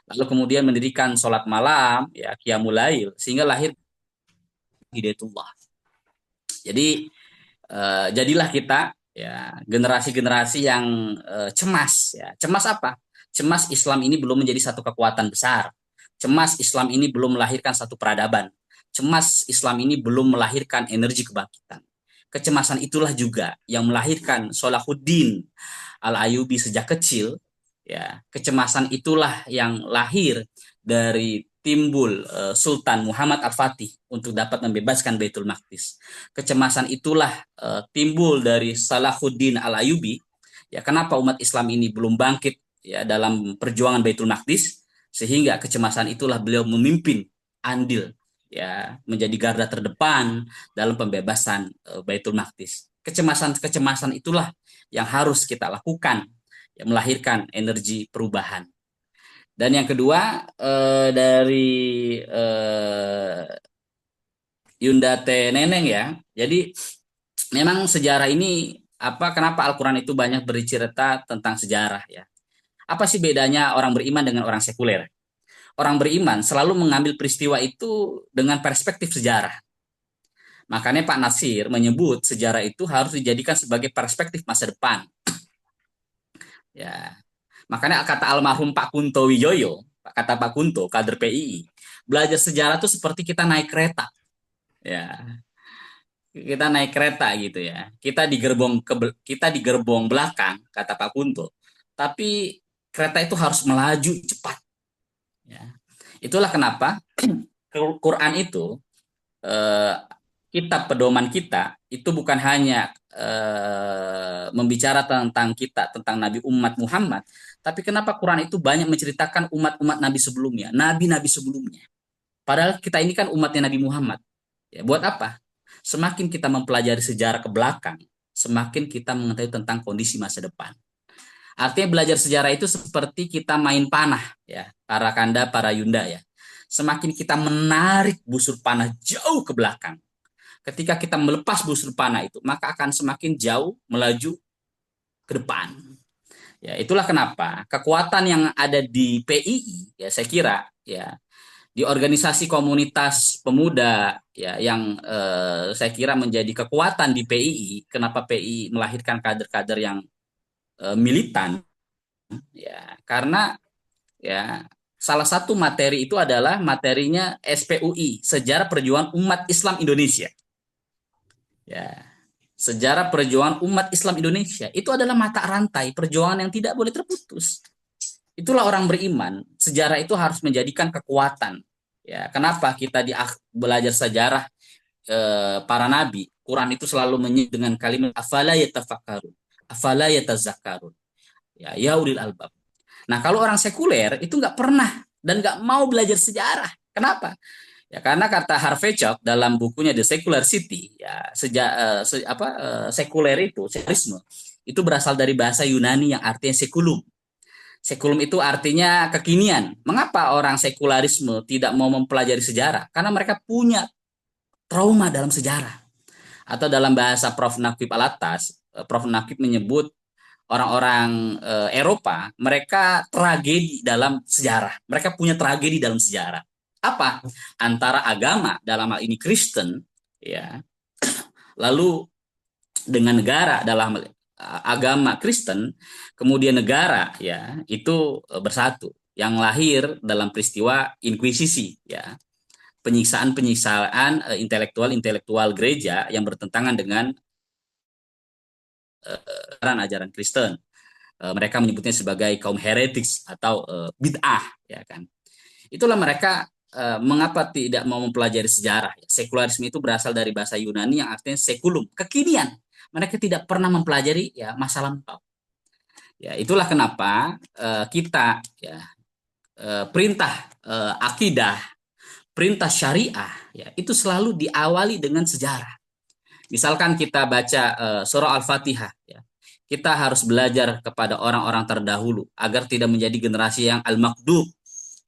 Lalu kemudian mendirikan sholat malam, ya, Qiyamul Lail, sehingga lahir Hidayatullah. Jadi jadilah kita, ya, generasi-generasi yang cemas, ya. Cemas apa? Cemas Islam ini belum menjadi satu kekuatan besar. Cemas Islam ini belum melahirkan satu peradaban. Cemas Islam ini belum melahirkan energi kebangkitan. Kecemasan itulah juga yang melahirkan Salahuddin Al-Ayyubi sejak kecil, ya. Kecemasan itulah yang lahir dari timbul Sultan Muhammad Al-Fatih untuk dapat membebaskan Baitul Maqdis. Kecemasan itulah timbul dari Salahuddin Al-Ayyubi, ya, kenapa umat Islam ini belum bangkit, ya, dalam perjuangan Baitul Maqdis, sehingga kecemasan itulah beliau memimpin andil, ya, menjadi garda terdepan dalam pembebasan Baitul Maqdis. Kecemasan itulah yang harus kita lakukan, ya, melahirkan energi perubahan. Dan yang kedua, dari Yunda T. Neneng, ya. Jadi memang sejarah ini, kenapa Al-Quran itu banyak bercerita tentang sejarah, ya. Apa sih bedanya orang beriman dengan orang sekuler? Orang beriman selalu mengambil peristiwa itu dengan perspektif sejarah. Makanya Pak Nasir menyebut sejarah itu harus dijadikan sebagai perspektif masa depan. Ya. Makanya kata almarhum Pak Kunto Wijoyo, kata Pak Kunto, kader PII, belajar sejarah itu seperti kita naik kereta. Ya. Kita naik kereta gitu, ya. Kita di gerbong belakang, kata Pak Kunto. Tapi kereta itu harus melaju cepat. Ya. Itulah kenapa Quran itu, kitab pedoman kita itu bukan hanya membicara tentang kita, tentang Nabi umat Muhammad, tapi kenapa Quran itu banyak menceritakan umat-umat Nabi sebelumnya, nabi-nabi sebelumnya. Padahal kita ini kan umatnya Nabi Muhammad. Ya, buat apa? Semakin kita mempelajari sejarah ke belakang, semakin kita mengetahui tentang kondisi masa depan. Artinya belajar sejarah itu seperti kita main panah, ya, para Kanda, para Yunda, ya. Semakin kita menarik busur panah jauh ke belakang, ketika kita melepas busur panah itu, maka akan semakin jauh melaju ke depan. Ya, itulah kenapa kekuatan yang ada di PII, ya, saya kira, ya, di organisasi komunitas pemuda, ya, yang saya kira menjadi kekuatan di PII. Kenapa PII melahirkan kader-kader yang militan, ya, karena, ya, salah satu materi itu adalah materinya SPUI, Sejarah Perjuangan Umat Islam Indonesia. Ya, sejarah perjuangan umat Islam Indonesia itu adalah mata rantai perjuangan yang tidak boleh terputus. Itulah orang beriman. Sejarah itu harus menjadikan kekuatan. Ya, kenapa kita belajar sejarah para nabi? Quran itu selalu menyebut dengan kalimat afala yatafakkarun, afala yatazakkarun. Ya ulil albab. Nah, kalau orang sekuler itu nggak pernah dan nggak mau belajar sejarah. Kenapa? Ya, karena kata Harvey Chock dalam bukunya The Secular City, ya, sekuler itu, sekulerisme, itu berasal dari bahasa Yunani yang artinya sekulum. Sekulum itu artinya kekinian. Mengapa orang sekularisme tidak mau mempelajari sejarah? Karena mereka punya trauma dalam sejarah. Atau dalam bahasa Prof. Naqib Alatas, Prof. Naqib menyebut orang-orang Eropa, mereka tragedi dalam sejarah. Mereka punya tragedi dalam sejarah. Apa? Antara agama, dalam hal ini Kristen, ya, Lalu dengan negara dalam agama Kristen, kemudian negara ya itu bersatu, yang lahir dalam peristiwa inkuisisi ya, penyiksaan intelektual gereja yang bertentangan dengan ajaran Kristen. Mereka menyebutnya sebagai kaum heretics atau bid'ah ya kan. Itulah mereka mengapa tidak mau mempelajari sejarah. Sekularisme itu berasal dari bahasa Yunani yang artinya sekulum, kekinian. Mereka tidak pernah mempelajari ya masa lampau. Ya, itulah kenapa kita ya perintah akidah, perintah syariah ya itu selalu diawali dengan sejarah. Misalkan kita baca surah Al-Fatihah ya. Kita harus belajar kepada orang-orang terdahulu agar tidak menjadi generasi yang al-makdub,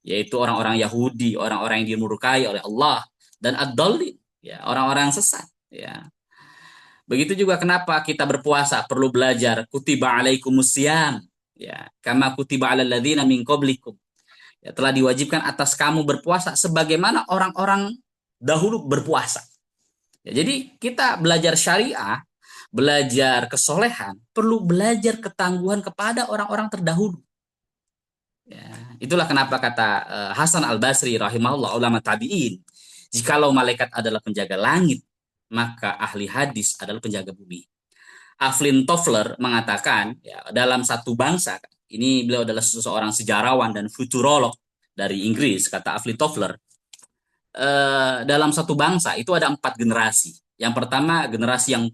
yaitu orang-orang Yahudi, orang-orang yang dimurkai oleh Allah, dan ad-dallin, ya, orang-orang yang sesat, ya. Begitu juga kenapa kita berpuasa perlu belajar kutiba alaikumusiyam, ya, kama kutiba alal ladzina min qablikum. Ya, telah diwajibkan atas kamu berpuasa sebagaimana orang-orang dahulu berpuasa. Ya, jadi kita belajar syariah, belajar kesolehan, perlu belajar ketangguhan kepada orang-orang terdahulu. Ya, itulah kenapa kata Hasan Al-Basri rahimahullah, ulama tabi'in, jikalau malaikat adalah penjaga langit, maka ahli hadis adalah penjaga bumi. Aflin Toffler mengatakan, ya, dalam satu bangsa, ini beliau adalah seorang sejarawan dan futurolog dari Inggris, kata Aflin Toffler, dalam satu bangsa itu ada 4 generasi. Yang pertama generasi yang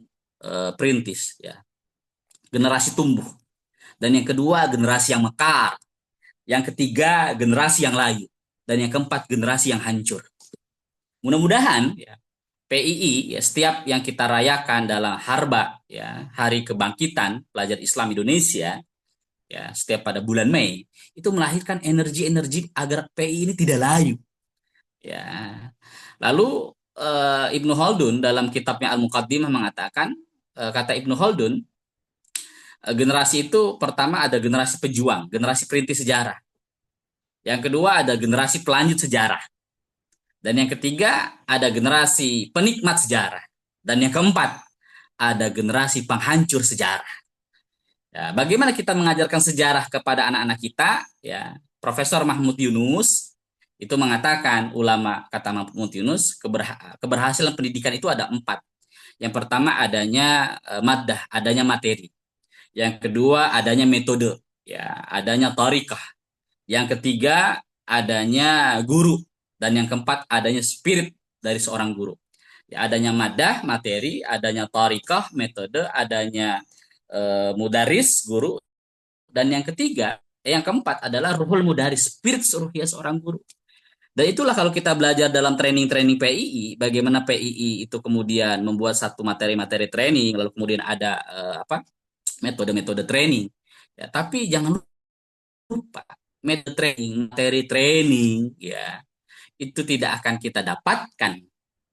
perintis, ya, generasi tumbuh. Dan yang kedua generasi yang mekar. Yang ketiga generasi yang layu. Dan yang keempat generasi yang hancur. Mudah-mudahan ya, PII ya, setiap yang kita rayakan dalam Harba ya, Hari Kebangkitan Pelajar Islam Indonesia ya, setiap pada bulan Mei itu melahirkan energi-energi agar PII ini tidak layu. Ya. Lalu Ibnu Khaldun dalam kitabnya Al-Muqaddimah mengatakan, kata Ibnu Khaldun, generasi itu pertama ada generasi pejuang, generasi perintis sejarah. Yang kedua ada generasi pelanjut sejarah. Dan yang ketiga ada generasi penikmat sejarah. Dan yang keempat ada generasi penghancur sejarah. Ya, bagaimana kita mengajarkan sejarah kepada anak-anak kita? Ya, Profesor Mahmud Yunus itu mengatakan, ulama kata Mahmud Yunus, keberhasilan pendidikan itu ada 4. Yang pertama adanya maddah, adanya materi. Yang kedua adanya metode, ya, adanya tariqah. Yang ketiga adanya guru, dan yang keempat adanya spirit dari seorang guru. Ya, adanya maddah, materi, adanya tariqah, metode, adanya mudaris, guru, dan yang ketiga, yang keempat adalah ruhul mudaris, spirit ruhiyah seorang guru. Dan itulah kalau kita belajar dalam training-training PII, bagaimana PII itu kemudian membuat satu materi-materi training, lalu kemudian ada metode-metode training. Ya, tapi jangan lupa metode training, materi training, ya itu tidak akan kita dapatkan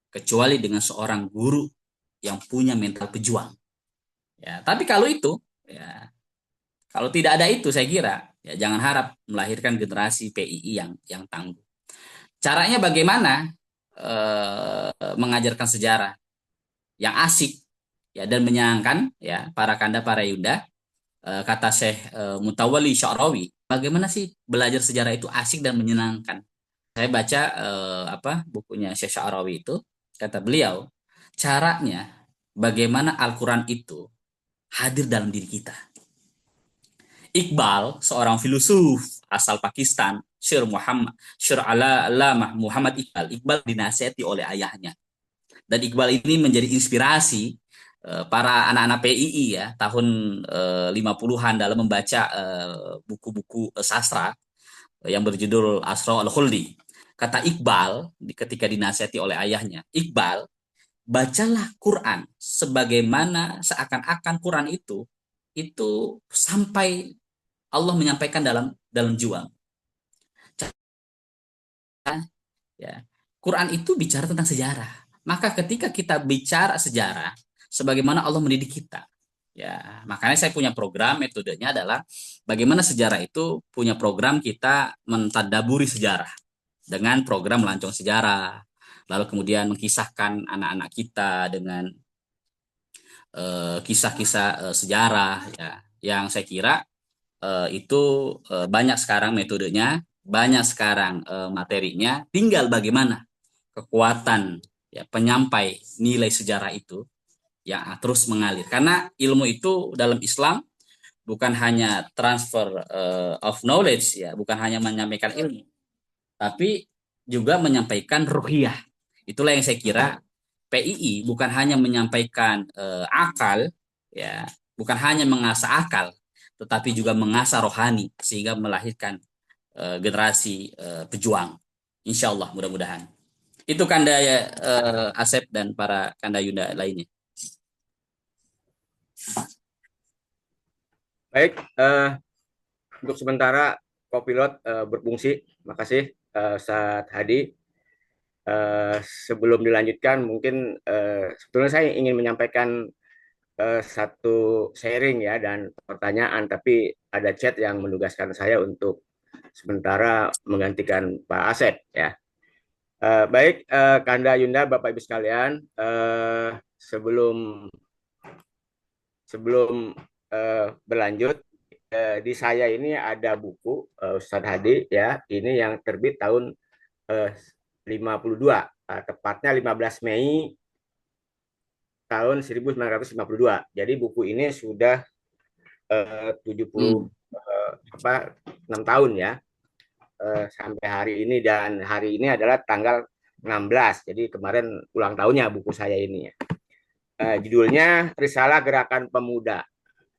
kecuali dengan seorang guru yang punya mental pejuang. Ya, tapi kalau itu, ya kalau tidak ada itu, saya kira ya jangan harap melahirkan generasi PII yang tangguh. Caranya bagaimana mengajarkan sejarah yang asik ya dan menyenangkan ya para kanda para yunda, kata Syekh Mutawalli Sya'rawi, bagaimana sih belajar sejarah itu asik dan menyenangkan? Saya baca bukunya Syekh Sya'rawi itu, kata beliau, caranya bagaimana Al-Qur'an itu hadir dalam diri kita. Iqbal, seorang filosof asal Pakistan, Syir Alamah Muhammad Iqbal. Iqbal dinasihati oleh ayahnya. Dan Iqbal ini menjadi inspirasi para anak-anak PII ya, tahun 50-an dalam membaca buku-buku sastra yang berjudul Asra al-Khuldi. Kata Iqbal ketika dinasihati oleh ayahnya, Iqbal, bacalah Quran sebagaimana seakan-akan Quran itu sampai Allah menyampaikan dalam jiwa. Ya, Quran itu bicara tentang sejarah. Maka ketika kita bicara sejarah, sebagaimana Allah mendidik kita, ya makanya saya punya program, metodenya adalah bagaimana sejarah itu punya program kita mentadaburi sejarah dengan program melancong sejarah, lalu kemudian mengkisahkan anak-anak kita dengan kisah-kisah sejarah ya, yang saya kira itu banyak sekarang metodenya, banyak sekarang materinya, tinggal bagaimana kekuatan ya penyampai nilai sejarah itu yang terus mengalir. Karena ilmu itu dalam Islam bukan hanya transfer of knowledge ya, bukan hanya menyampaikan ilmu, tapi juga menyampaikan ruhiyah. Itulah yang saya kira PII bukan hanya menyampaikan akal ya, bukan hanya mengasah akal, tetapi juga mengasah rohani sehingga melahirkan generasi pejuang. Insya Allah mudah-mudahan. Itu Kanda ya, Asep dan para Kanda Yunda lainnya. Baik, untuk sementara Kopilot berfungsi. Makasih Ustadz Hadi. Sebelum dilanjutkan, mungkin sebetulnya saya ingin menyampaikan satu sharing ya dan pertanyaan, tapi ada chat yang menugaskan saya untuk sementara menggantikan Pak Asep ya. Baik, Kanda Yunda, Bapak Ibu sekalian, sebelum berlanjut, di saya ini ada buku Ustadz Hadi ya, ini yang terbit tahun 52, tepatnya 15 Mei tahun 1952. Jadi buku ini sudah 76 tahun ya, sampai hari ini, dan hari ini adalah tanggal 16. Jadi kemarin ulang tahunnya buku saya ini ya. Judulnya Risalah Gerakan Pemuda.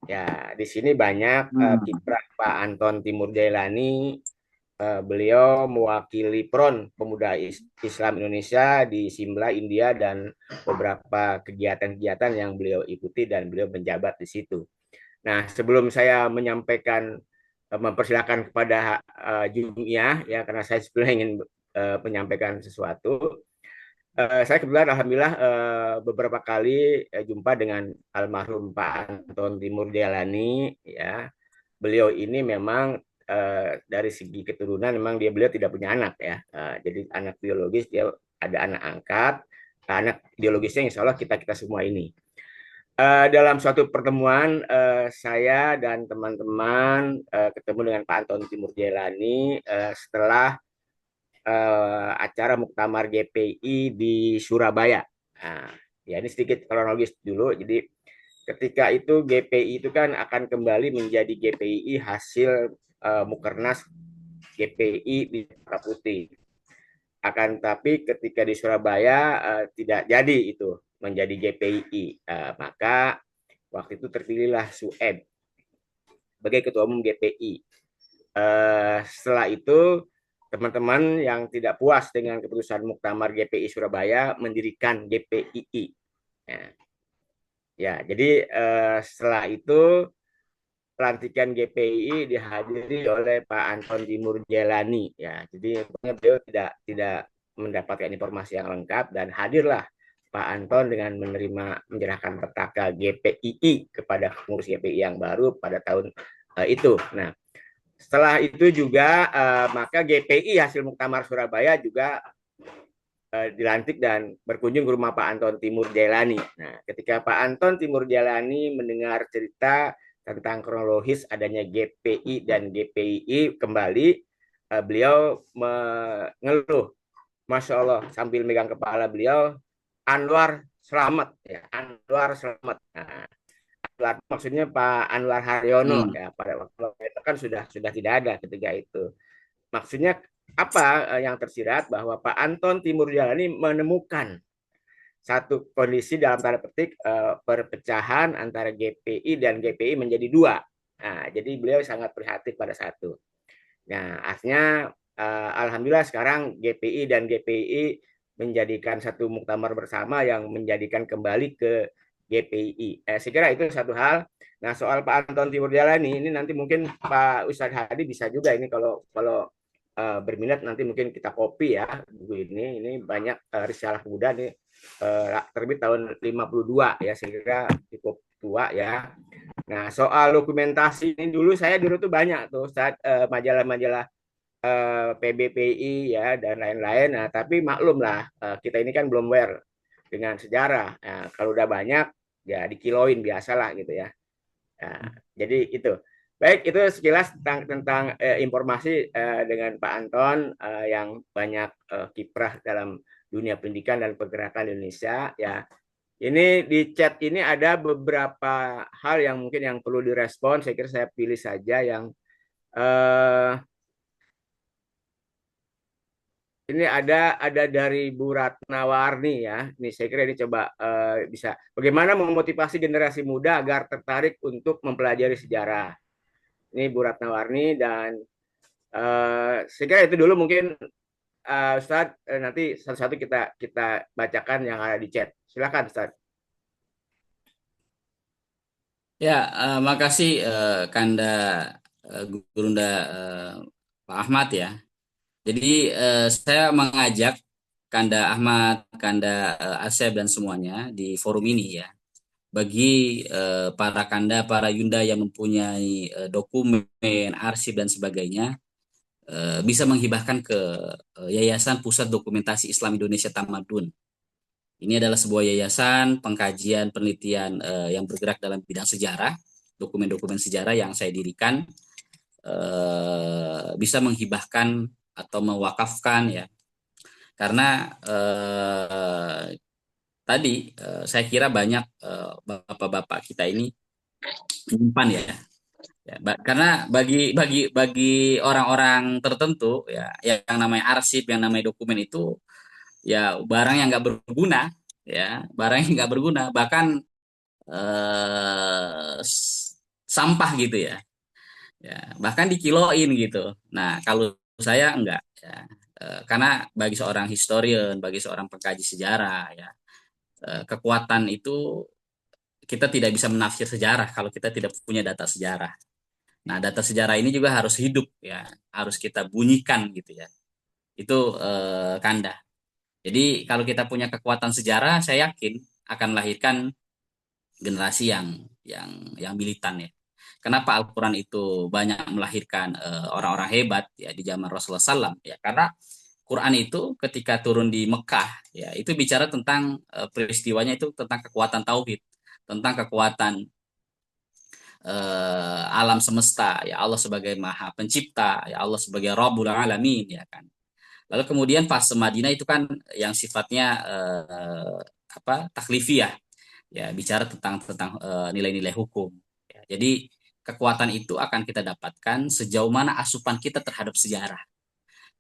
Ya, di sini banyak kiprah Pak Anton Timur Jailani. Beliau mewakili Front Pemuda Islam Indonesia di Simla, India, dan beberapa kegiatan-kegiatan yang beliau ikuti dan beliau menjabat di situ. Nah, sebelum saya menyampaikan, mempersilakan kepada Jumiyah ya, karena saya sebenarnya ingin menyampaikan sesuatu. Saya kebetulan alhamdulillah beberapa kali jumpa dengan almarhum Pak Anton Timur Jailani ya. Beliau ini memang dari segi keturunan memang beliau tidak punya anak ya. Jadi anak biologis dia ada anak angkat, anak biologisnya insya Allah kita semua ini. Dalam suatu pertemuan saya dan teman-teman ketemu dengan Pak Anton Timur Jailani setelah acara Muktamar GPI di Surabaya. Nah, ya ini sedikit kronologis dulu. Jadi ketika itu GPI itu kan akan kembali menjadi GPI hasil Mukernas GPI di Putih. Akan tapi ketika di Surabaya tidak jadi itu menjadi GPI. Maka waktu itu terpilihlah Sueb sebagai ketua umum GPI. Setelah itu teman-teman yang tidak puas dengan keputusan Muktamar GPI Surabaya mendirikan GPII. Ya, jadi setelah itu pelantikan GPII dihadiri oleh Pak Anton Timur Jailani. Ya, jadi beliau tidak mendapatkan informasi yang lengkap dan hadirlah Pak Anton dengan menyerahkan petaka GPII kepada pengurus GPI yang baru pada tahun itu. Nah, setelah itu juga maka GPI hasil Muktamar Surabaya juga dilantik dan berkunjung ke rumah Pak Anton Timur Jailani. Nah, ketika Pak Anton Timur Jailani mendengar cerita tentang kronologis adanya GPI dan GPII kembali, beliau mengeluh, Masya Allah, sambil megang kepala beliau, Anwar selamat, ya, Anwar selamat. Nah, Anwar, maksudnya Pak Anwar Haryono ya, pada waktu itu kan sudah tidak ada ketika itu. Maksudnya apa yang tersirat bahwa Pak Anton Timur Jailani menemukan satu kondisi dalam tanda petik perpecahan antara GPI dan GPI menjadi dua. Nah, jadi beliau sangat prihatin pada satu. Nah, artinya alhamdulillah sekarang GPI dan GPI menjadikan satu muktamar bersama yang menjadikan kembali ke GPI. Saya kira itu satu hal. Nah, soal Pak Anton Timur Jailani ini nanti mungkin Pak Ustadz Hadi bisa juga ini kalau berminat nanti mungkin kita copy ya buku ini banyak risalah pemuda nih terbit tahun 52 ya, sehingga cukup tua ya. Nah, soal dokumentasi ini saya dulu tuh banyak tuh saat majalah-majalah PBPI ya dan lain-lain. Nah, tapi maklum lah kita ini kan belum aware dengan sejarah. Nah, kalau udah banyak ya dikiloin biasalah gitu ya. Nah, jadi itu. Baik, itu sekilas tentang informasi dengan Pak Anton yang banyak kiprah dalam dunia pendidikan dan pergerakan Indonesia ya. Ini di chat ini ada beberapa hal yang mungkin yang perlu direspon. Saya kira saya pilih saja yang ini ada dari Bu Ratnawarni ya. Ini saya kira ini coba bisa bagaimana memotivasi generasi muda agar tertarik untuk mempelajari sejarah. Ini Bu Ratnawarni dan saya kira itu dulu mungkin Ustadz nanti satu-satu kita bacakan yang ada di chat. Silakan Ustadz. Ya, makasih Kanda Gurunda Pak Ahmad ya. Jadi saya mengajak Kanda Ahmad, Kanda Asep dan semuanya di forum ini ya. Bagi para Kanda, para Yunda yang mempunyai dokumen, arsip dan sebagainya, bisa menghibahkan ke Yayasan Pusat Dokumentasi Islam Indonesia Tamadun. Ini adalah sebuah yayasan pengkajian penelitian yang bergerak dalam bidang sejarah, dokumen-dokumen sejarah yang saya dirikan, bisa menghibahkan atau mewakafkan ya. Karena tadi saya kira banyak bapak-bapak kita ini menyimpan ya. Ya, karena bagi orang-orang tertentu ya yang namanya arsip, yang namanya dokumen itu ya barang yang nggak berguna, ya barang yang nggak berguna, bahkan sampah gitu ya, ya bahkan dikiloin gitu. Nah kalau saya enggak ya. Karena bagi seorang historian, bagi seorang pengkaji sejarah ya, kekuatan itu kita tidak bisa menafsir sejarah kalau kita tidak punya data sejarah. Nah, data sejarah ini juga harus hidup ya, harus kita bunyikan gitu ya. Itu Kanda. Jadi kalau kita punya kekuatan sejarah, saya yakin akan melahirkan generasi yang militan ya. Kenapa Al-Quran itu banyak melahirkan orang-orang hebat ya di zaman Rasulullah SAW ya? Karena Quran itu ketika turun di Mekah ya itu bicara tentang peristiwanya itu tentang kekuatan tauhid, tentang kekuatan alam semesta ya, Allah sebagai Maha Pencipta ya, Allah sebagai Rabbul Alamin ya kan. Lalu kemudian fase Madinah itu kan yang sifatnya taklifiyah ya, bicara tentang nilai-nilai hukum ya. Jadi kekuatan itu akan kita dapatkan sejauh mana asupan kita terhadap sejarah.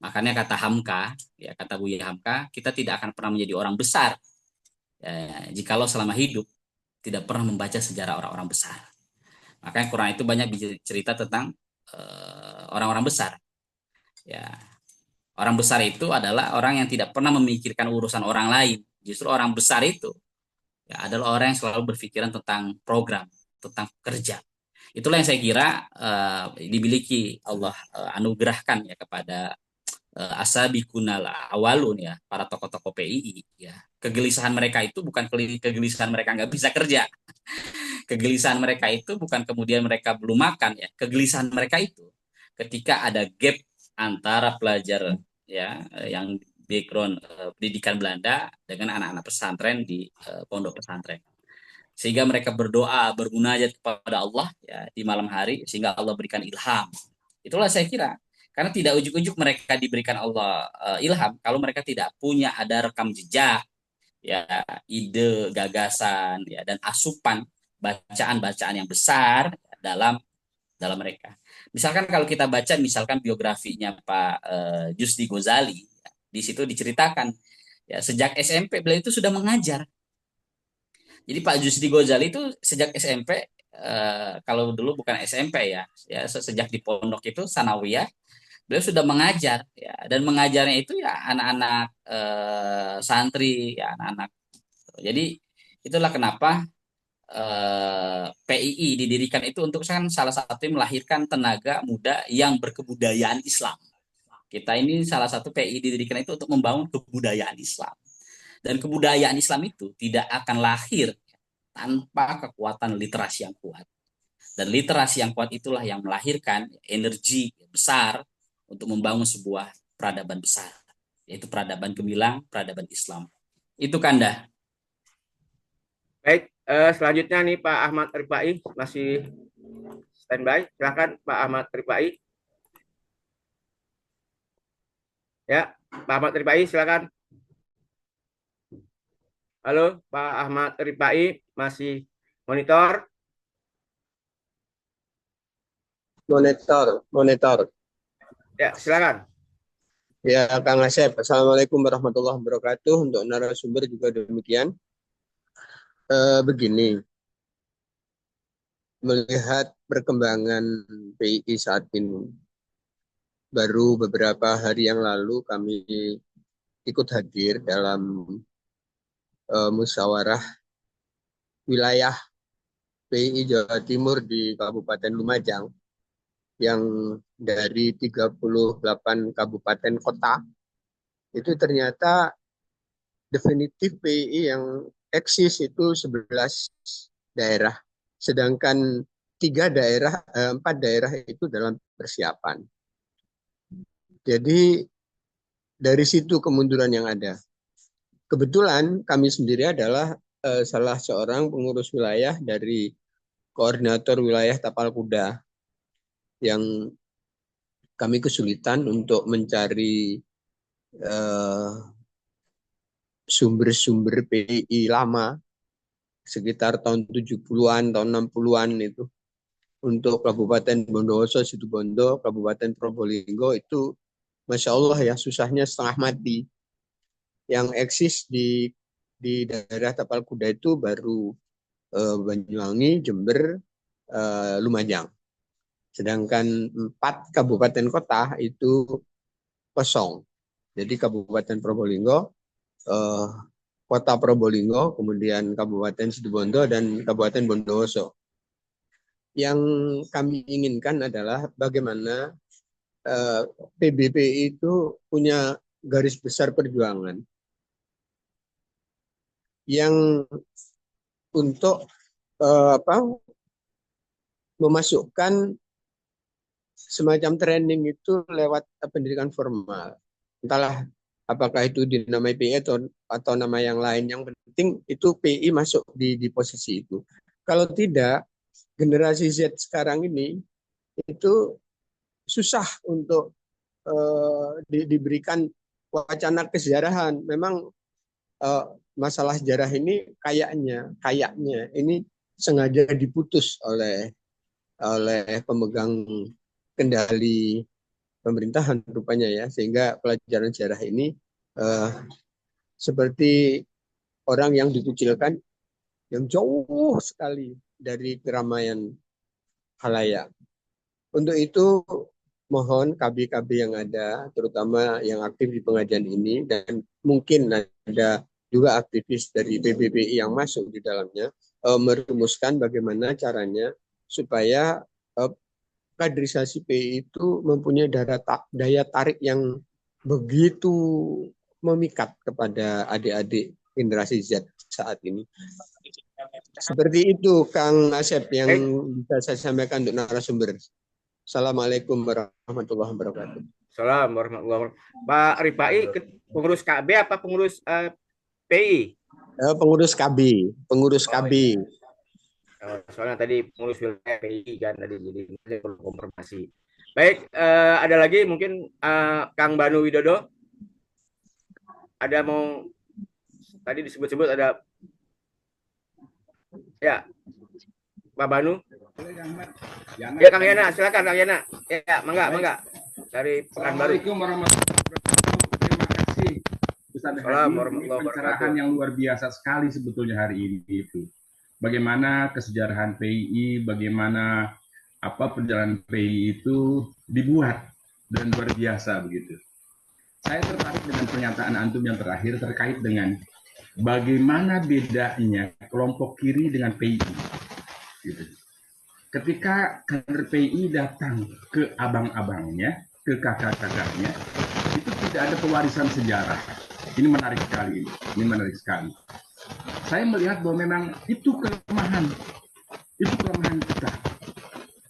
Makanya kata Hamka ya, kata Buya Hamka, kita tidak akan pernah menjadi orang besar ya, jikalau selama hidup tidak pernah membaca sejarah orang-orang besar. Makanya Quran itu banyak cerita tentang orang-orang besar. Ya, orang besar itu adalah orang yang tidak pernah memikirkan urusan orang lain. Justru orang besar itu ya adalah orang yang selalu berpikiran tentang program, tentang kerja. Itulah yang saya kira dimiliki Allah anugerahkan ya kepada asabiqunal awalun ya, para tokoh-tokoh PII ya. Kegelisahan mereka itu bukan kegelisahan mereka nggak bisa kerja. Kegelisahan mereka itu bukan kemudian mereka belum makan ya. Kegelisahan mereka itu ketika ada gap antara pelajar ya yang background pendidikan Belanda dengan anak-anak pesantren di pondok pesantren. Sehingga mereka berdoa, bermunajat kepada Allah ya di malam hari sehingga Allah berikan ilham. Itulah saya kira. Karena tidak ujuk-ujuk mereka diberikan Allah ilham kalau mereka tidak punya ada rekam jejak ya, ide, gagasan ya dan asupan bacaan-bacaan yang besar dalam mereka. Misalkan kalau kita baca misalkan biografinya Pak Jusdi Gozali, ya, di situ diceritakan ya sejak SMP beliau itu sudah mengajar. Jadi Pak Jusdi Gozali itu sejak SMP kalau dulu bukan SMP ya sejak di pondok itu sanawiyah beliau sudah mengajar ya, dan mengajarnya itu ya anak-anak santri ya anak-anak. Jadi itulah kenapa PII didirikan itu untuk kan salah satu melahirkan tenaga muda yang berkebudayaan Islam. Kita ini salah satu PII didirikan itu untuk membangun kebudayaan Islam. Dan kebudayaan Islam itu tidak akan lahir tanpa kekuatan literasi yang kuat. Dan literasi yang kuat itulah yang melahirkan energi besar untuk membangun sebuah peradaban besar, yaitu peradaban gemilang, peradaban Islam. Itu Kanda. Baik, Selanjutnya nih Pak Ahmad Rifai masih standby. Silakan Pak Ahmad Rifai. Ya, Pak Ahmad Rifai silakan. Halo, Pak Ahmad Rifai masih monitor? Monitor. Ya, silakan. Ya, Kang Asep. Assalamualaikum warahmatullahi wabarakatuh. Untuk narasumber juga demikian. Begini, melihat perkembangan PII saat ini, baru beberapa hari yang lalu kami ikut hadir dalam musyawarah wilayah PII Jawa Timur di Kabupaten Lumajang yang dari 38 kabupaten kota itu ternyata definitif PII yang eksis itu 11 daerah, sedangkan 4 daerah itu dalam persiapan. Jadi dari situ kemunduran yang ada. Kebetulan kami sendiri adalah salah seorang pengurus wilayah dari koordinator wilayah Tapal Kuda yang kami kesulitan untuk mencari sumber-sumber PII lama sekitar tahun 70-an, tahun 60-an itu untuk Kabupaten Bondowoso, Situbondo, Kabupaten Probolinggo itu Masya Allah ya susahnya setengah mati. Yang eksis di daerah Tapal Kuda itu baru Banyuwangi, Jember, Lumajang. Sedangkan 4 kabupaten kota itu kosong. Jadi Kabupaten Probolinggo, Kota Probolinggo, kemudian Kabupaten Situbondo, dan Kabupaten Bondowoso. Yang kami inginkan adalah bagaimana PBPI itu punya garis besar perjuangan yang untuk memasukkan semacam training itu lewat pendidikan formal. Entahlah apakah itu dinamai PI atau nama yang lain. Yang penting itu PI masuk di posisi itu. Kalau tidak, generasi Z sekarang ini itu susah untuk diberikan wacana kesejarahan. Memang masalah sejarah ini kayaknya ini sengaja diputus oleh pemegang kendali pemerintahan rupanya ya, sehingga pelajaran sejarah ini seperti orang yang dikucilkan yang jauh sekali dari keramaian khalayak. Untuk itu mohon KB-KB yang ada, terutama yang aktif di pengajian ini, dan mungkin ada juga aktivis dari PBPI yang masuk di dalamnya, merumuskan bagaimana caranya supaya kaderisasi PI itu mempunyai daya tarik yang begitu memikat kepada adik-adik generasi Z saat ini. Seperti itu Kang Asep yang bisa saya sampaikan untuk narasumber. Assalamualaikum warahmatullahi wabarakatuh. Assalamualaikum warahmatullahi wabarakatuh. Pak Rifai, pengurus KB apa pengurus PI? Pengurus KB. Soalnya tadi pengurus wilayah PI kan tadi, jadi saya perlu konfirmasi. Baik, ada lagi mungkin Kang Banu Widodo. Ada mau tadi disebut-sebut ada ya Pak Banu. Ya Kang Yana, silakan Kang Yana. Ya, mangga. Dari Pekanbaru. Assalamualaikum warahmatullahi wabarakatuh. Terima kasih Ustaz Hadi, pencerahan yang luar biasa sekali sebetulnya hari ini itu. Bagaimana kesejarahan PII, bagaimana perjalanan PII itu dibuat dan luar biasa begitu. Saya tertarik dengan pernyataan antum yang terakhir terkait dengan bagaimana bedanya kelompok kiri dengan PII. Gitu. Ketika kader PII datang ke abang-abangnya, ke kakak-kakaknya, itu tidak ada pewarisan sejarah. Ini menarik sekali. Saya melihat bahwa memang itu kelemahan kita,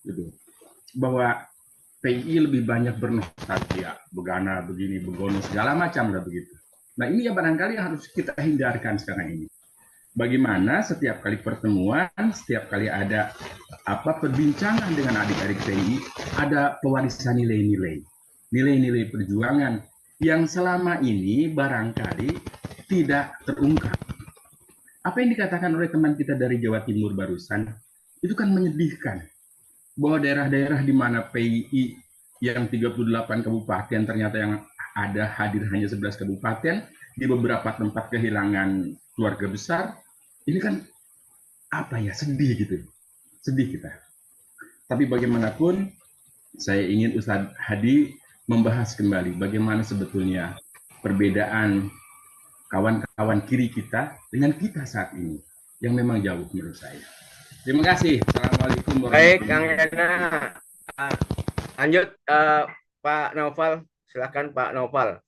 gitu. Bahwa PII lebih banyak bernostalgia, begana, begini, begono, segala macam lah begitu. Nah ini ya barangkali harus kita hindarkan sekarang ini. bagaimana setiap kali pertemuan, setiap kali ada perbincangan dengan adik-adik PI, ada pewarisan nilai-nilai perjuangan yang selama ini barangkali tidak terungkap. Apa yang dikatakan oleh teman kita dari Jawa Timur barusan, itu kan menyedihkan. Bahwa daerah-daerah di mana PII yang 38 kabupaten ternyata yang ada hadir hanya 11 kabupaten, di beberapa tempat kehilangan keluarga besar, ini kan sedih gitu. Sedih kita. Tapi bagaimanapun, saya ingin Ustadz Hadi membahas kembali bagaimana sebetulnya perbedaan kawan-kawan kiri kita dengan kita saat ini, yang memang jauh menurut saya. Terima kasih. Assalamualaikum warahmatullahi wabarakatuh. Baik, Kang Ena. Lanjut, Pak Naufal. Silakan Pak Naufal.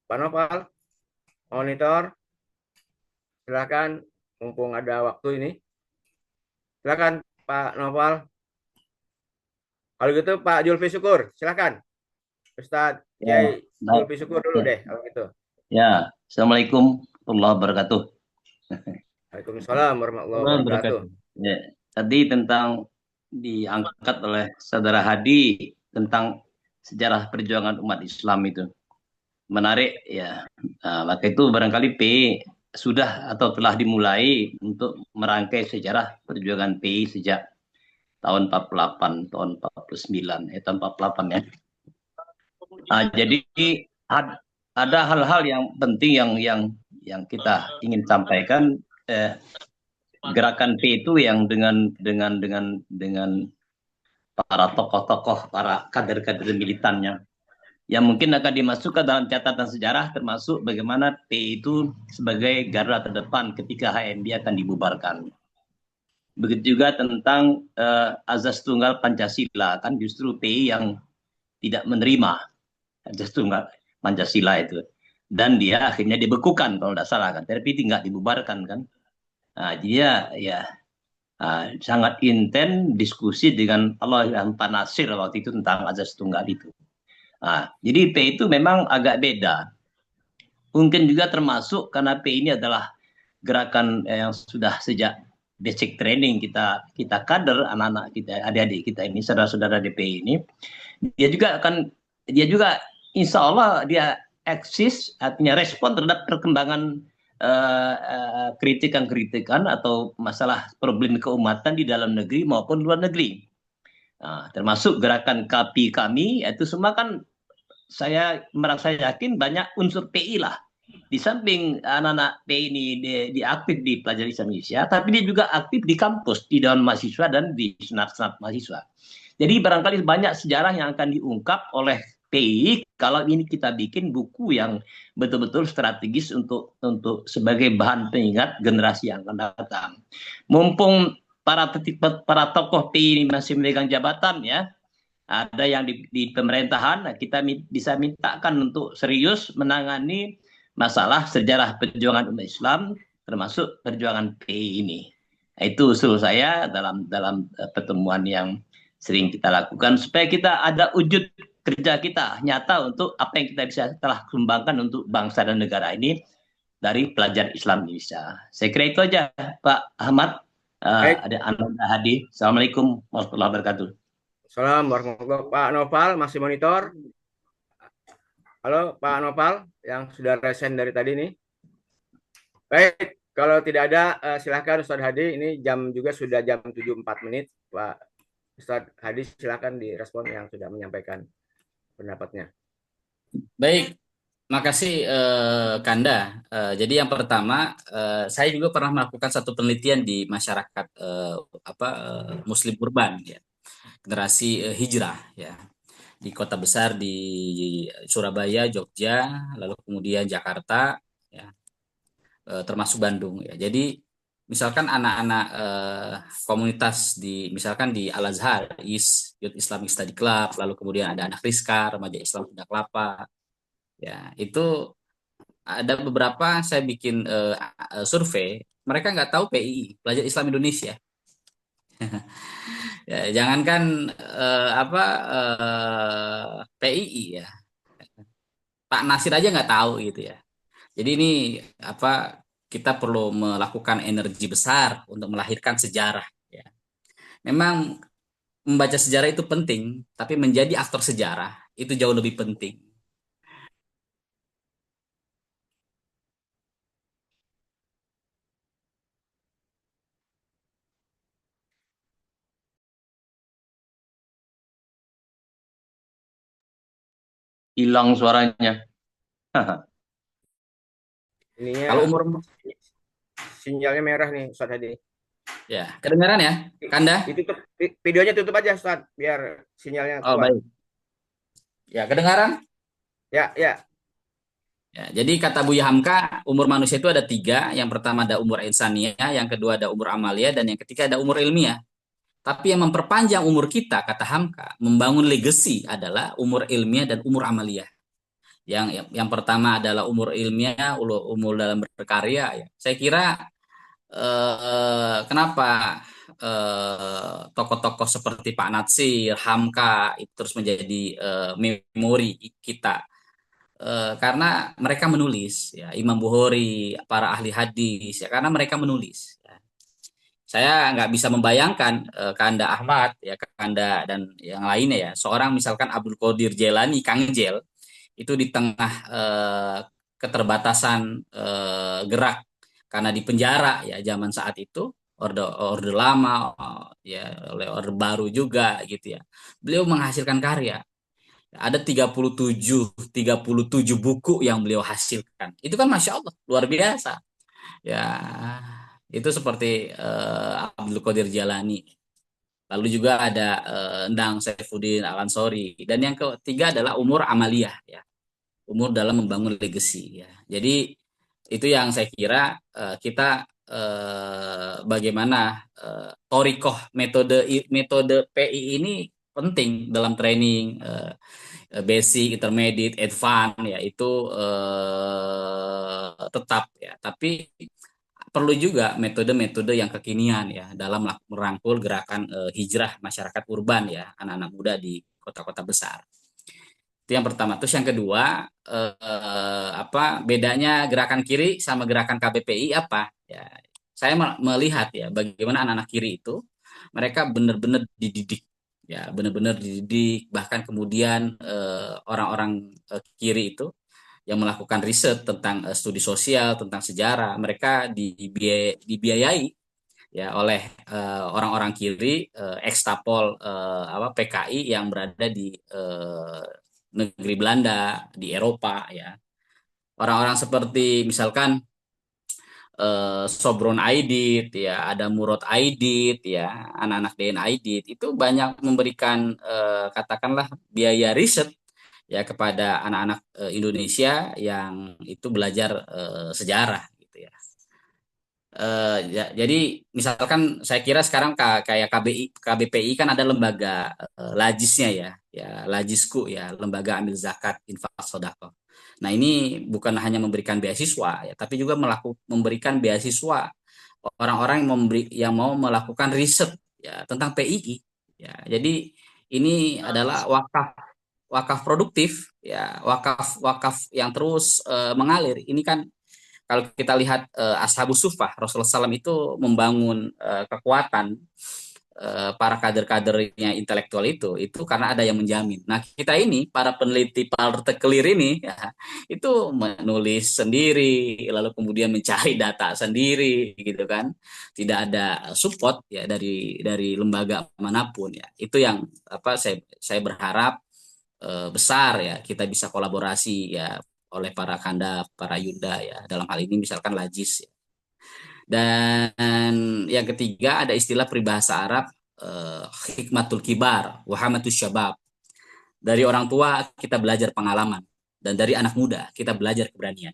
Pak Naufal, monitor. Silakan, mumpung ada waktu ini. Silakan Pak Naufal. Kalau gitu Pak Julfi Syukur, silakan. Ustadz Kiai Julfi Syukur dulu deh kalau gitu. Ya, Assalamualaikum warahmatullahi wabarakatuh. Waalaikumsalam warahmatullahi wabarakatuh. Ya, tadi tentang diangkat oleh Saudara Hadi tentang sejarah perjuangan umat Islam itu menarik ya. Maka itu barangkali PI sudah atau telah dimulai untuk merangkai sejarah perjuangan PI sejak tahun 48, tahun 49, tahun 48 ya. Jadi ada hal-hal yang penting yang kita ingin sampaikan. Gerakan P itu yang dengan para tokoh-tokoh, para kader-kader militannya, yang mungkin akan dimasukkan dalam catatan sejarah, termasuk bagaimana P itu sebagai garda terdepan ketika HMI akan dibubarkan. Begitu juga tentang azas tunggal Pancasila, kan justru PI yang tidak menerima azas tunggal Pancasila itu, dan dia akhirnya dibekukan kalau tidak salah kan, tapi tidak dibubarkan kan. Dia ya sangat intens diskusi dengan Allah yang Pak Nasir waktu itu tentang azas tunggal itu. Jadi P itu memang agak beda. Mungkin juga termasuk karena P ini adalah gerakan yang sudah sejak basic training kita kader, anak-anak kita, adik-adik kita ini, saudara-saudara DPI ini, dia juga insya Allah dia eksis, artinya respon terhadap perkembangan kritikan-kritikan atau masalah problem keumatan di dalam negeri maupun luar negeri. Termasuk gerakan KAPI kami, itu semua kan saya merasa yakin banyak unsur PI lah. Di samping anak-anak PI ini dia aktif di pelajar Islam Indonesia, tapi dia juga aktif di kampus, di Dewan Mahasiswa dan di senat-senat mahasiswa. Jadi barangkali banyak sejarah yang akan diungkap oleh PI kalau ini kita bikin buku yang betul-betul strategis untuk sebagai bahan pengingat generasi yang akan datang. Mumpung para tokoh PI ini masih memegang jabatan ya, ada yang di pemerintahan, kita bisa mintakan untuk serius menangani masalah sejarah perjuangan umat Islam, termasuk perjuangan PI ini. Itu usul saya dalam pertemuan yang sering kita lakukan, supaya kita ada wujud kerja kita nyata untuk apa yang kita bisa telah kembangkan untuk bangsa dan negara ini dari pelajar Islam Indonesia. Saya kira itu aja Pak Ahmad. Ada Anda Hadi. Assalamualaikum warahmatullahi wabarakatuh. Assalamualaikum warahmatullahi wabarakatuh. Pak Noval masih monitor? Halo Pak Noval yang sudah resen dari tadi nih. Baik, kalau tidak ada silakan Ustadz Hadi. Ini juga sudah jam 7.04 Pak Ustadz Hadi, silakan direspon yang sudah menyampaikan pendapatnya. Baik, makasih Kanda. Jadi yang pertama, saya juga pernah melakukan satu penelitian di masyarakat Muslim urban ya, generasi hijrah ya, di kota besar di Surabaya, Jogja, lalu kemudian Jakarta ya, termasuk Bandung ya. Jadi misalkan anak-anak komunitas misalkan di Al Azhar, Youth Islamic Study Club, lalu kemudian ada anak Rizka, remaja Islam Sunda Kelapa, ya itu ada beberapa saya bikin survei, mereka nggak tahu PII, Pelajar Islam Indonesia. Ya, jangankan PII ya, Pak Nasir aja nggak tahu gitu ya. Jadi ini kita perlu melakukan energi besar untuk melahirkan sejarah. Ya. Memang membaca sejarah itu penting, tapi menjadi aktor sejarah itu jauh lebih penting. Hilang suaranya. Ininya Kalau umur sinyalnya merah nih Ustaz Hadi. ya, kedengaran ya, Kanda? Ditutup, videonya tutup aja Ustaz, biar sinyalnya Oh, kuat. baik. Ya, kedengaran? Ya, ya. Ya, jadi kata Buya Hamka, umur manusia itu ada 3. Yang pertama ada umur insaniah, yang kedua ada umur amalia, dan yang ketiga ada umur ilmiah. Tapi yang memperpanjang umur kita, kata Hamka, membangun legacy adalah umur ilmiah dan umur amalia. Yang pertama adalah umur ilmiah, umur dalam berkarya. Ya. Saya kira kenapa tokoh-tokoh seperti Pak Natsir, Hamka itu terus menjadi memori kita. Karena mereka menulis, ya Imam Bukhari, para ahli hadis, ya karena mereka menulis. Ya. Saya nggak bisa membayangkan Kanda Ahmad, ya Kanda dan yang lainnya ya, seorang misalkan Abdul Qadir Jailani, Kang Jel, itu di tengah keterbatasan gerak karena di penjara ya zaman saat itu orde lama ya oleh orde baru juga gitu ya. Beliau menghasilkan karya. Ada 37 buku yang beliau hasilkan. Itu kan Masya Allah, luar biasa. Ya, itu seperti Abdul Qadir Jalani. Lalu juga ada Endang Saifuddin Al-Ansori. Dan yang ketiga adalah umur amaliyah, ya. Umur dalam membangun legacy, ya. Jadi itu yang saya kira kita bagaimana torikoh metode PI ini penting dalam training basic, intermediate, advance ya itu tetap ya. Tapi perlu juga metode-metode yang kekinian ya dalam merangkul gerakan hijrah masyarakat urban ya anak-anak muda di kota-kota besar. Itu yang pertama. Terus yang kedua apa bedanya gerakan kiri sama gerakan KBPI apa? Ya, saya melihat ya bagaimana anak-anak kiri itu mereka benar-benar dididik ya benar-benar dididik bahkan kemudian orang-orang kiri itu yang melakukan riset tentang studi sosial tentang sejarah mereka dibiayai ya oleh orang-orang kiri ekstapol apa PKI yang berada di negeri Belanda di Eropa ya orang-orang seperti misalkan Sobron Aidit ya ada Murad Aidit ya anak-anak DN Aidit itu banyak memberikan katakanlah biaya riset ya kepada anak-anak Indonesia yang itu belajar sejarah gitu ya. Ya jadi misalkan saya kira sekarang kayak KBPI kan ada lembaga lajisnya ya lajisku ya lembaga amil zakat infak sedekah. Nah ini bukan hanya memberikan beasiswa ya tapi juga memberikan beasiswa orang-orang yang mau melakukan riset ya tentang PII ya. Jadi ini adalah wakaf produktif ya wakaf yang terus mengalir. Ini kan kalau kita lihat Ashabus Suffah Rasulullah SAW itu membangun kekuatan para kader-kadernya intelektual itu karena ada yang menjamin. Nah kita ini para peneliti partai clear ini ya, itu menulis sendiri lalu kemudian mencari data sendiri gitu kan tidak ada support ya dari lembaga manapun ya itu yang apa saya berharap besar ya kita bisa kolaborasi ya oleh para Kanda, para Yuda ya dalam hal ini misalkan Lajis ya. Dan yang ketiga ada istilah peribahasa Arab hikmatul kibar, wahamatus syabab. Dari orang tua kita belajar pengalaman dan dari anak muda kita belajar keberanian.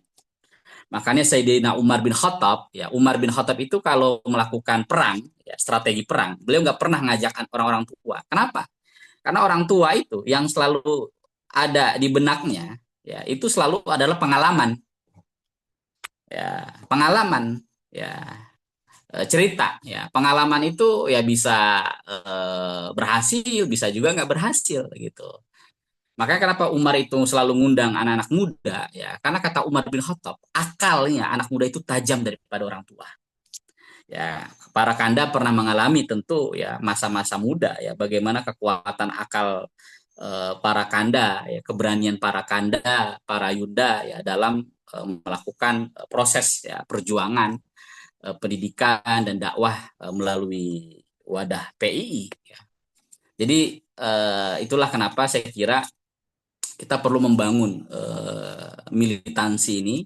Makanya Sayyidina Umar bin Khattab ya Umar bin Khattab itu kalau melakukan perang ya strategi perang beliau nggak pernah ngajak orang-orang tua. Kenapa? Karena orang tua itu yang selalu ada di benaknya ya itu selalu adalah pengalaman ya pengalaman ya cerita ya pengalaman itu ya bisa berhasil bisa juga nggak berhasil gitu Makanya kenapa Umar itu selalu ngundang anak-anak muda ya, karena kata Umar bin Khattab, akalnya anak muda itu tajam daripada orang tua. Ya, para kanda pernah mengalami tentu ya masa-masa muda ya, bagaimana kekuatan akal para kanda ya, keberanian para kanda, para yuda ya dalam melakukan proses ya perjuangan pendidikan dan dakwah melalui wadah PII ya. Jadi itulah kenapa saya kira kita perlu membangun militansi ini,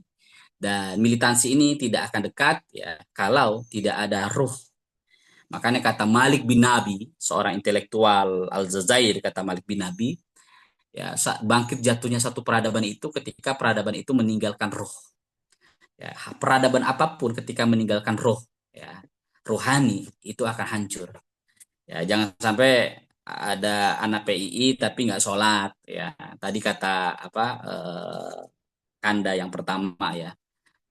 dan militansi ini tidak akan dekat ya kalau tidak ada ruh. Makanya kata Malik bin Nabi, seorang intelektual Al-Jazair, kata Malik bin Nabi, ya bangkit jatuhnya satu peradaban itu ketika peradaban itu meninggalkan ruh. Ya, peradaban apapun ketika meninggalkan ruh, ya rohani, itu akan hancur. Ya, jangan sampai ada anak PII tapi nggak sholat ya. Tadi kata apa kanda yang pertama ya.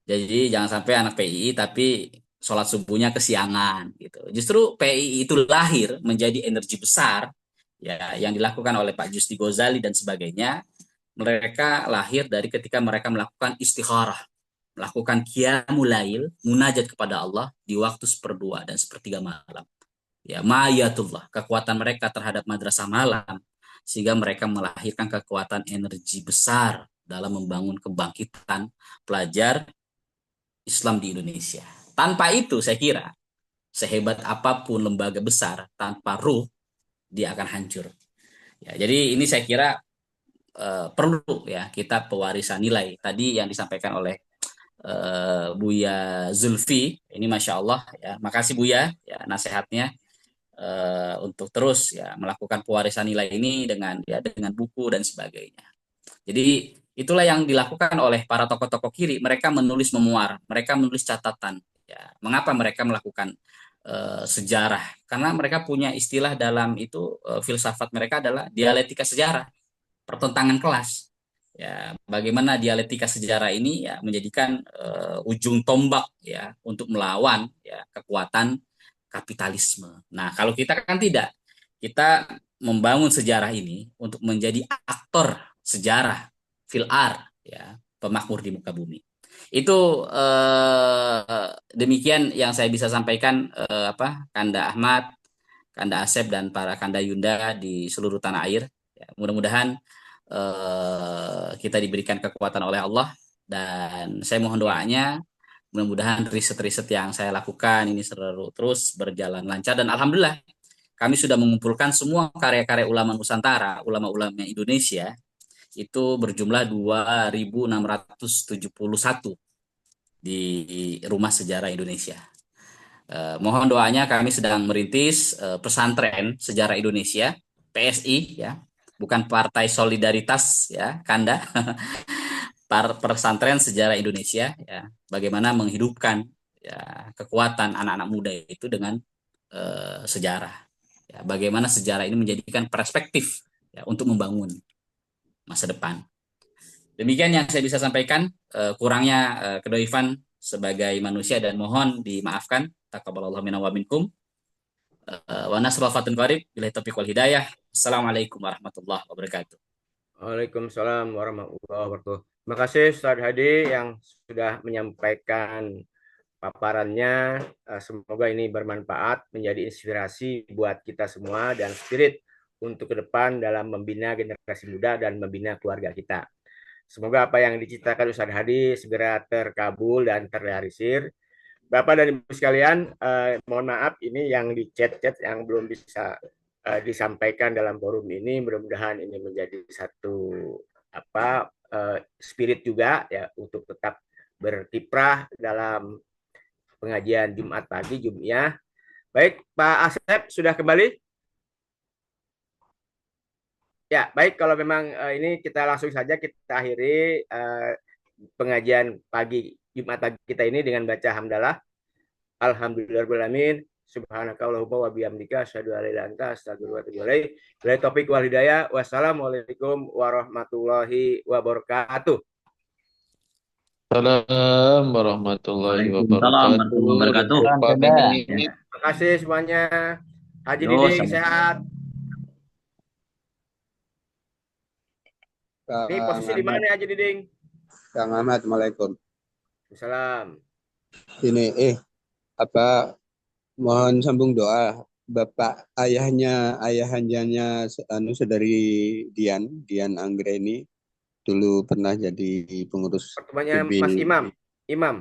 Jadi jangan sampai anak PII tapi sholat subuhnya kesiangan gitu. Justru PII itu lahir menjadi energi besar ya yang dilakukan oleh Pak Jusdi Gozali dan sebagainya. Mereka lahir dari ketika mereka melakukan istikharah, melakukan qiyamul lail, munajat kepada Allah di waktu 1/2 dan 1/3 malam. Ya, ma'ayatullah, kekuatan mereka terhadap madrasah malam, sehingga mereka melahirkan kekuatan energi besar dalam membangun kebangkitan pelajar Islam di Indonesia. Tanpa itu saya kira sehebat apapun lembaga besar, tanpa ruh dia akan hancur. Ya, jadi ini saya kira perlu ya kita pewarisan nilai tadi yang disampaikan oleh Buya Zulfi. Ini Masya Allah ya, makasih Buya ya nasihatnya untuk terus ya melakukan pewarisan nilai ini dengan buku dan sebagainya. Jadi itulah yang dilakukan oleh para tokoh-tokoh kiri. Mereka menulis memuar, mereka menulis catatan. Ya, mengapa mereka melakukan sejarah? Karena mereka punya istilah dalam itu, filsafat mereka adalah dialektika sejarah, pertentangan kelas. Ya, bagaimana dialektika sejarah ini ya menjadikan ujung tombak ya untuk melawan ya kekuatan kapitalisme. Nah, kalau kita kan tidak, kita membangun sejarah ini untuk menjadi aktor sejarah filar ya pemakmur di muka bumi. Itu demikian yang saya bisa sampaikan Kanda Ahmad, Kanda Asep dan para Kanda Yunda di seluruh tanah air. Ya, mudah-mudahan kita diberikan kekuatan oleh Allah, dan saya mohon doanya mudah-mudahan riset-riset yang saya lakukan ini selalu terus berjalan lancar, dan alhamdulillah kami sudah mengumpulkan semua karya-karya ulama Nusantara, ulama-ulama Indonesia itu berjumlah 2.671 di Rumah Sejarah Indonesia. Mohon doanya, kami sedang merintis pesantren sejarah Indonesia, PSI ya, bukan Partai Solidaritas ya, Kanda. Pesantren sejarah Indonesia ya, bagaimana menghidupkan ya kekuatan anak-anak muda itu dengan sejarah ya, bagaimana sejarah ini menjadikan perspektif ya untuk membangun masa depan. Demikian yang saya bisa sampaikan, kurangnya kedoifan sebagai manusia, dan mohon dimaafkan. Taqabbalallahu minna wa minkum. Wa nasrul fatun qarib billahi taufiq wal hidayah. Assalamualaikum warahmatullahi wabarakatuh. Waalaikumsalam warahmatullahi wabarakatuh. Terima kasih Ustaz Hadi yang sudah menyampaikan paparannya. Semoga ini bermanfaat, menjadi inspirasi buat kita semua dan spirit untuk ke depan dalam membina generasi muda dan membina keluarga kita. Semoga apa yang diciptakan Ustaz Hadi segera terkabul dan terrealisir. Bapak dan Ibu sekalian, mohon maaf ini yang di chat-chat yang belum bisa disampaikan dalam forum ini. Mudah-mudahan ini menjadi satu spirit juga ya untuk tetap berkiprah dalam pengajian Jumat pagi Jumiah. Baik, Pak Asep sudah kembali? Ya, baik, kalau memang ini kita langsung saja kita akhiri pengajian pagi Jumat pagi kita ini dengan baca hamdalah. Alhamdulillahirabbil subhanakallahumma wa bihamdika asyhadu an la ilaha illa anta astaghfiruka wa atubu ilaik. Billahi taufiq wal hidayah. Wassalamualaikum warahmatullahi wabarakatuh. Assalamualaikum warahmatullahi wabarakatuh. Terima kasih semuanya. Haji Diding sehat. Ini posisi di mana aja, Diding? Kang Ahmad, Assalamualaikum. Salam. Ini mohon sambung doa. Bapak ayahnya saudari Dian Anggreni dulu pernah jadi pengurus Pertemuannya PB. Mas Imam.